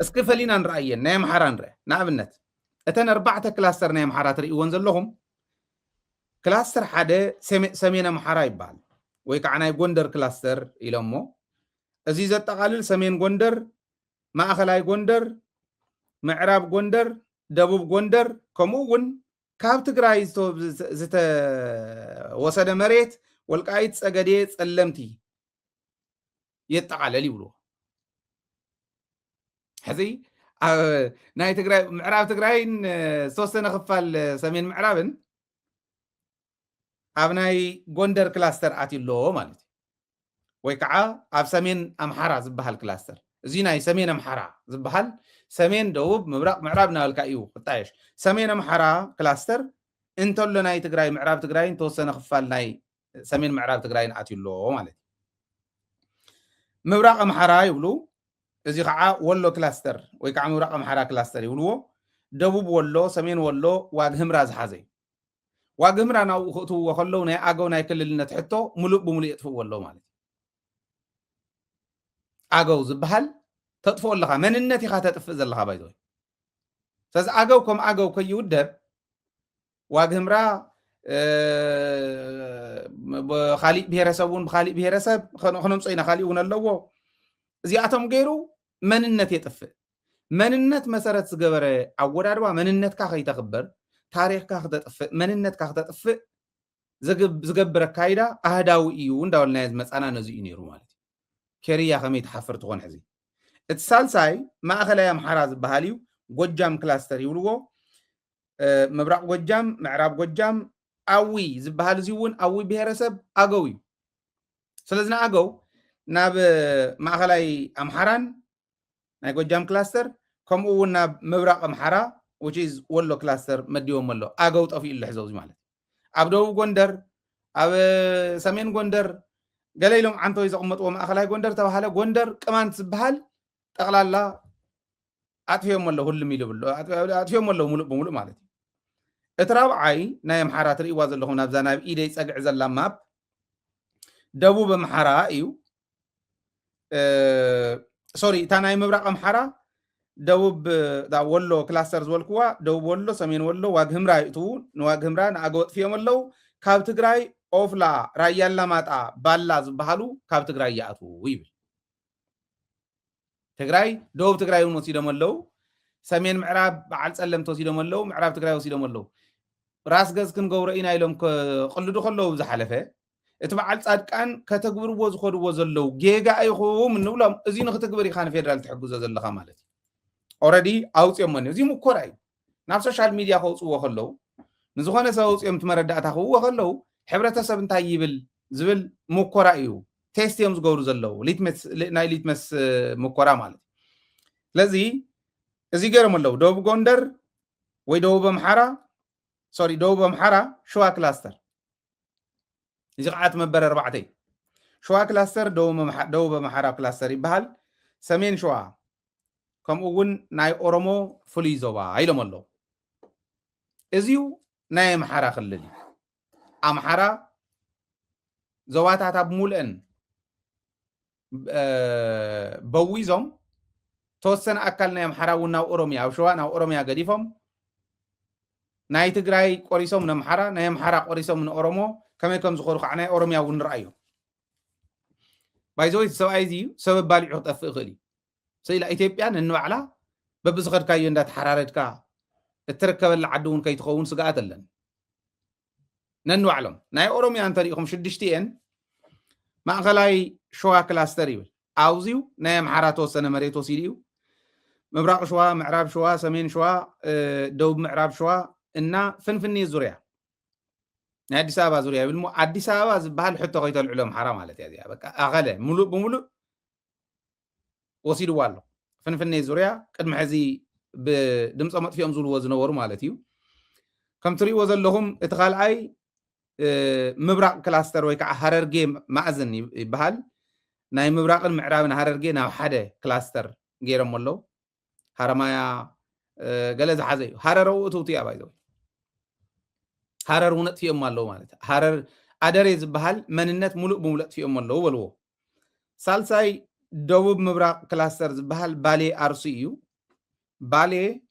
እስኪ ፈሊና ንረኣየን ናይ ኣምሓራ ንርአ ንኣብነት እተን 4 ክላስተር ናይ ኣምሓራ ትርእይዎን ዘለኹም ክላስተር ሓደ ሰሜን ኣምሓራ ይበሃል ወይ ከዓ ናይ ጎንደር ክላስተር ኢሎሞ እዚ ዘጠቃልል ሰሜን ጎንደር ማእኸላይ ጎንደር ምዕራብ ጎንደር ደቡብ ጎንደር ከምኡ እውን ካብ ትግራይ ዝተወሰደ መሬት ወልቃይት ፀገዴ ፀለምቲ የጠቃለል ይብልዎ ሕዚ ናይ ትግራይ ምዕራብ ትግራይን ዝተወሰነ ክፋል ሰሜን ምዕራብን ኣብ ናይ ጎንደር ክላስተር ኣትሎ ማለት እዩ ወይ ከዓ ኣብ ሰሜን ኣምሓራ ዝበሃል ክላስተር እዚ ናይ ሰሜን ኣምሓራ ዝበሃል ሰሜን ደቡብ ምብራቅ ምዕራብ ናበልካ እዩ ክጣየሽ ሰሜን ኣምሓራ ክላስተር እንተሎ ናይ ትግራይ ምዕራብ ትግራይን ተወሰነ ክፋል ናይ ሰሜን ምዕራብ ትግራይን ኣትሎ ማለት እዩ ምብራቅ ኣምሓራ ይብሉ እዚ ከዓ ወሎ ክላስተር ወይ ከዓ ምብራቅ ኣምሓራ ክላስተር ይብልዎ ደቡብ ወሎ ሰሜን ወሎ ዋግ ህምራ ዝሓዘ እዩ ዋግ ህምራ ናብኡ ክእትውዎ ከለዉ ናይ ኣገው ናይ ክልልነት ሕቶ ሙሉእ ብሙሉእ የጥፍእዎ ኣለዉ ማለት እዩ ኣገው ዝበሃል ተጥፍኦ ኣለካ መንነት ኢኻ ተጥፍእ ዘለካ ባይዞ ስለዚ ኣገው ከም ኣገው ከይውደብ ዋግ ህምራ ካሊእ ብሄረሰብ እውን ብካሊእ ብሄረሰብ ክነምፆ ኢና ካሊእ እውን ኣለዎ እዚኣቶም ገይሩ መንነት የጥፍእ መንነት መሰረት ዝገበረ ኣወዳድባ መንነትካ ከይተኽበር ታሪክካ ክተጥፍእ መንነትካ ክተጥፍእ ዝገብር ኣካይዳ ኣህዳዊ እዩ እንዳበልናዮ ዝመፃና ነዚ እዩ ነይሩ ማለት እዩ ከርያ ከመይ ትሓፍር ትኾን ሕዚ እቲ ሳልሳይ ማእኸላይ ኣምሓራ ዝበሃል እዩ ጎጃም ክላስተር ይብልዎ ምብራቅ ጎጃም ምዕራብ ጎጃም ኣዊ ዝበሃል እዚ እውን ኣዊ ብሄረሰብ ኣገው እዩ ስለዚ ንኣገው ናብ ማእኸላይ ኣምሓራን ናይ ጎጃም ክላስተር ከምኡ እውን ናብ ምብራቅ ኣምሓራ which is ወሎ ክላስተር መዲቦም ኣሎ ኣገው ጠፊኡ ኣሎ ሕዚ ማለት ኣብ ደቡብ ጎንደር ኣብ ሰሜን ጎንደር ገለ ኢሎም ዓንተወይ ዘቕመጥዎ ማእኸላይ ጎንደር ተባሃለ ጎንደር ቅማንት ዝበሃል ጠቕላላ ኣጥፍዮም ኣሎ ሁሉም ኢሉ ብሎ ኣጥፍዮም ኣሎ ሙሉእ ብሙሉእ ማለት እዩ እቲ ራብዓይ ናይ ኣምሓራ ትርእይዋ ዘለኹም ናብዛ ናብ ኢደይ ፀግዕ ዘላ ማፕ ደቡብ ኣምሓራ እዩ ሶሪ እታ ናይ ምብራቅ ኣምሓራ ደቡብ ወሎ ክላስተር ዝበልክዋ ደቡብ ወሎ ሰሜን ወሎ ዋግ ህምራ ይእትዉ ንዋግ ህምራ ንኣገው ኣጥፍዮም ኣለዉ ካብ ትግራይ ኦፍላ ራያ ኣላማጣ ባላ ዝበሃሉ ካብ ትግራይ ይኣትዉ ይብል ትግራይ ደቡብ ትግራይ እውን ወሲዶም ኣለዉ ሰሜን ምዕራብ በዓል ፀለምቲ ወሲዶም ኣለዉ ምዕራብ ትግራይ ወሲዶም ኣለዉ ራስ ገዝ ክንገብሮ ኢና ኢሎም ክቅልዱ ከለዉ ዝሓለፈ እቲ በዓል ፃድቃን ከተግብርዎ ዝኸድዎ ዘለዉ ጌጋ ኢኹም እንብሎም እዚ ንክትግብር ኢኻ ንፌደራል ትሕግዞ ዘለካ ማለት እዩ ኦረዲ ኣውፅኦም መን እዚ ሙኮራ እዩ ናብ ሶሻል ሚድያ ከውፅዎ ከለዉ ንዝኾነ ሰብ ኣውፅኦም ትመረዳእታ ክህብዎ ከለዉ ሕብረተሰብ እንታይ ይብል ዝብል ሙኮራ እዩ ቴስት እዮም ዝገብሩ ዘለዉ ናይ ሊትመስ ሙኮራ ማለት እዩ ስለዚ እዚ ገይሮም ኣለዉ ደቡብ ጎንደር ወይ ደቡብ ኣምሓራ ሶሪ ደቡብ ኣምሓራ ሸዋ ክላስተር እዚ ከዓ እቲ መበረ 4 ሸዋ ክላስተር ደቡብ ኣምሓራ ክላስተር ይበሃል ሰሜን ሸዋ ከምኡ እውን ናይ ኦሮሞ ፍሉይ ዞባ ኢሎም ኣለዉ እዚዩ ናይ ኣምሓራ ክልል እዩ ኣምሓራ ዞባታት ኣብ ሙልአን በዊዞም ተወሰነ ኣካል ናይ ኣምሓራ እውን ናብ ኦሮሚያ ኣብ ሸዋ ናብ ኦሮሚያ ገዲፎም ናይ ትግራይ ቆሪሶም ንኣምሓራ ናይ ኣምሓራ ቆሪሶም ንኦሮሞ ከመይ ከም ዝኮኑ ከዓ ናይ ኦሮሚያ እውን ንርአዩ ባይዘወይ ሰብኣይ እዚ ሰበብ ባሊዑ ክጠፍእ ይኽእል እዩ ስኢላ ኢትዮጵያ ነንባዕላ በብዝኸድካዮ እንዳተሓራረድካ እትርከበላ ዓዲ እውን ከይትኸውን ስጋኣት ኣለን ነንባዕሎም ናይ ኦሮሚያ እንተሪኢኹም 6 እየን ማእኸላይ ሸዋ ክላስተር ይብል ኣውዚዩ ናይ ኣምሓራ ተወሰነ መሬት ወሲዱ እዩ ምብራቅ ሸዋ ምዕራብ ሸዋ ሰሜን ሸዋ ደቡብ ምዕራብ ሸዋ እና ፍንፍኔ ዙርያ ናይ ኣዲስ ኣበባ ዙርያ ይብል ሞ ኣዲስ ኣበባ ዝበሃል ሕቶ ከይተልዕሎ ኣምሓራ ማለት እያ እዚኣ በቃ ኣኸለ ሙሉእ ብሙሉእ ወሲድዋ ኣሎ فنفني زوريا قد محزي بدمص مط فيهم زول وزنور مالتيو كم تري وزن لهم اتخال اي مبراق كلاستر ويكا حررجي مأذن يبهال ناي مبراق المعراب حررجي ناو حدا كلاستر غيرم مولو حرمايا غلز حزي حرر وتوتي ابايدو حرر ونت فيهم مالو مالت حرر ادري زبهال مننت ملؤ بملؤ فيهم مالو ولو سالساي دوب مبراق كلاستر زبهال بالي ارسيو بالي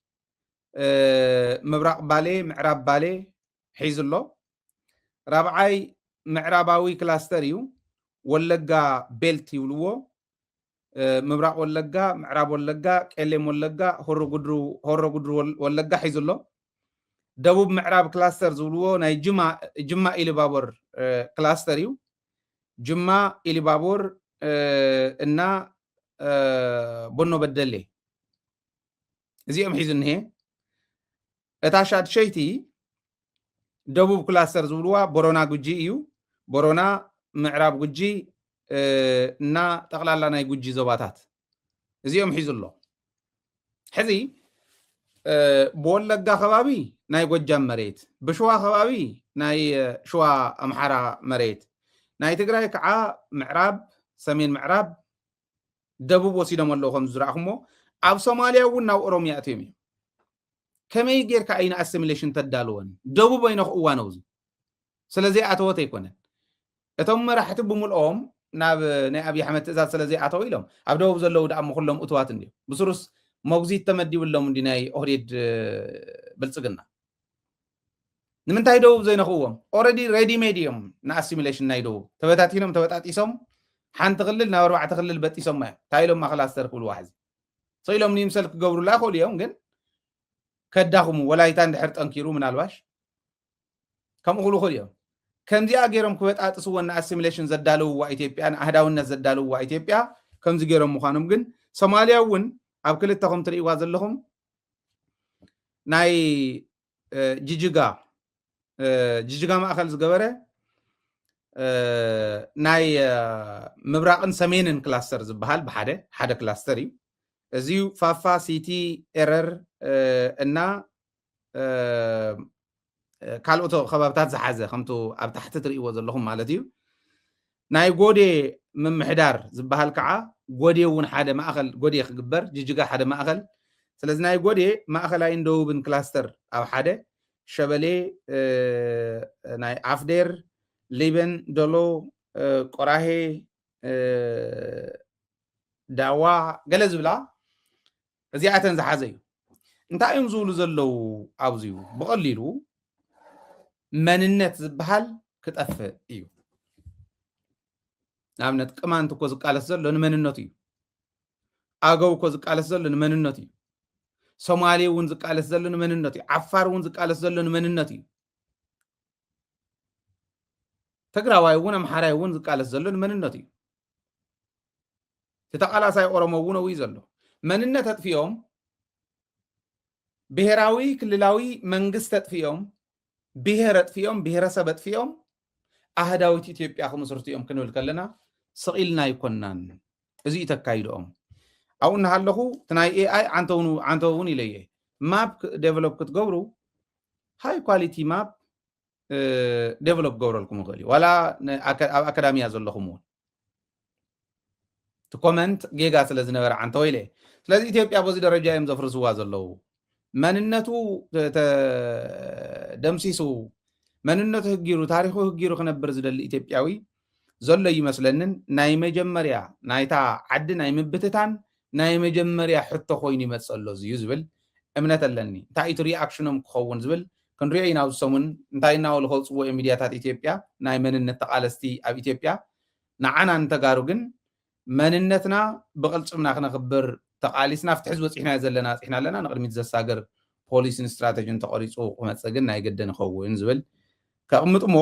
مبراق بالي معراب بالي حيزلو رابعاي معراباوي كلاستريو ولقا بيلت يولو مبراق ولقا معراب ولقا كلم ولقا هرو قدرو ولقا حيزلو دوب معراب كلاستر زولو ناي جمع إلي بابور كلاستريو جمع إلي بابور إنا بنو بدلي زي أمحيزن هي اتاشاد شيتي دوب كلاستر زولوا بورونا جوجي يو بورونا معراب جوجي نا تقلالا ناي جوجي زباتات زيهم حيزلو حزي بولغا خبابي ناي جوجام مريت بشوا خبابي ناي شوا امحرا مريت ناي تግራይ ከዓ معراب سمين معراب دبوب وسيدم الله خم زراخمو اب صوماليا ونا اوروميا اتيمي كمي غير كاين اسيميليشن تدالون دبوب بينه قوانوز سلازي اتوت يكون اتم مرحت بملኦም ناب ناي ابي احمد تزاد سلازي اتو يلوم اب دبوب زلو دام كلهم اتوات اندي بسروس موغزيت تمدي ولهم اندي ناي اوريد بلصقنا نمنتاي دبوب زي نخوم اوريدي ريدي ميديوم نا اسيميليشن ناي دبوب تبتاتينهم تبتاتيسم حان تخلل نا 4 تخلل بتيسم ما تايلوم ما خلاص تركوا واحد صيلهم نيمسلك قبروا لا خول يوم كن كداخم ولايتان دحر طنكيرو من الواش كم اقولوا خول يوم كم دي اغيرم كبطاطسونا اسيميليشن زدالو وا ايثيوبيان اهداونا زدالو وا ايثيوبيا كم زي غيرم مخانم كن سومالياون اب كلتكم تريوا زلهم ناي جيجيغا ما اخل زغبره ناي مبراقن سمينن كلاستر زبحال بحده كلاستري ازيو فافا سيتي ايرر እና ካልኦቶ خبابታት ዝሓዘ ከምቱ ኣብ ታሕቲ ትርእይዎ ዘለኹም ማለት እዩ ናይ ጎዴ ምምሕዳር ዝበሃል ከዓ ጎዴ እውን ሓደ ማእኸል ጎዴ ክግበር ጅጅጋ ሓደ ማእኸል ስለዚ ናይ ጎዴ ማእኸላይን ደቡብን ክላስተር ኣብ ሓደ ሸበሌ ናይ ኣፍዴር ሊበን ዶሎ ቆራሄ ዳዋ ገለ ዝብላ እዚኣተን ዝሓዘ እዩ እንታይ እዮም ዝብሉ ዘለው ኣብዚዩ ብቐሊሉ መንነት ዝበሃል ክጠፍእ እዩ ንኣብነት ቅማንት እኮ ዝቃለስ ዘሎ ንመንነቱ እዩ ኣገው እኮ ዝቃለስ ዘሎ ንመንነቱ እዩ ሶማሌ እውን ዝቃለስ ዘሎ ንመንነቱ እዩ ዓፋር እውን ዝቃለስ ዘሎ ንመንነቱ እዩ ትግራዋይ እውን ኣምሓራይ እውን ዝቃለስ ዘሎ ንመንነቱ እዩ ተተቃላሳይ ኦሮሞ እውን ወይ ዘሎ መንነት ኣጥፊኦም ብሄራዊ ክልላዊ መንግስት ኣጥፊኦም ብሄር ኣጥፊኦም ብሄረሰብ ኣጥፊኦም ኣህዳዊት ኢትዮጵያ ክምስርትዮም ክንብል ከለና ስቂልና ይኮናን እዚ ተካይዶኦም ኣብኡ እናሃለኹ ትናይ ኤአይ ዓንተውን ኢለየ ማፕ ዴቨሎፕ ክትገብሩ ሃይ ኳሊቲ ማፕ ዴቨሎፕ ገብረልኩም ይኽእል እዩ ዋላ ኣብ ኣካዳሚያ ዘለኹም እውን ትኮመንት ጌጋ ስለ ዝነበረ ዓንተው ኢለ ስለዚ ኢትዮጵያ በዚ ደረጃ እዮም ዘፍርስዋ ዘለው መንነቱ ደምሲሱ መንነቱ ህጊሩ ታሪኹ ህጊሩ ክነብር ዝደሊ ኢትዮጵያዊ ዘሎ ይመስለንን ናይ መጀመርያ ናይታ ዓዲ ናይ ምብትታን ናይ መጀመርያ ሕቶ ኮይኑ ይመፅሎ እዩ ዝብል እምነት ኣለኒ እንታይ እቲ ሪኣክሽኖም ክኸውን ዝብል ክንሪኦ ኢና ኣብ ሰሙን እንታይ እናበሉ ከውፅዎ ሚድያታት ኢትዮጵያ ናይ መንነት ተቃለስቲ ኣብ ኢትዮጵያ ንዓና እንተጋሩ ግን መንነትና ብቕልጭምና ክነኽብር ተቃሊስና ፍትሒ ዝበፂሕና ዘለና ፅሕና ኣለና ንቅድሚት ዘሳገር ፖሊስን ስትራቴጂን ተቐሪፁ ክመፅእ ግን ናይ ገደን ይኸውን ዝብል ከቕምጥ ሞ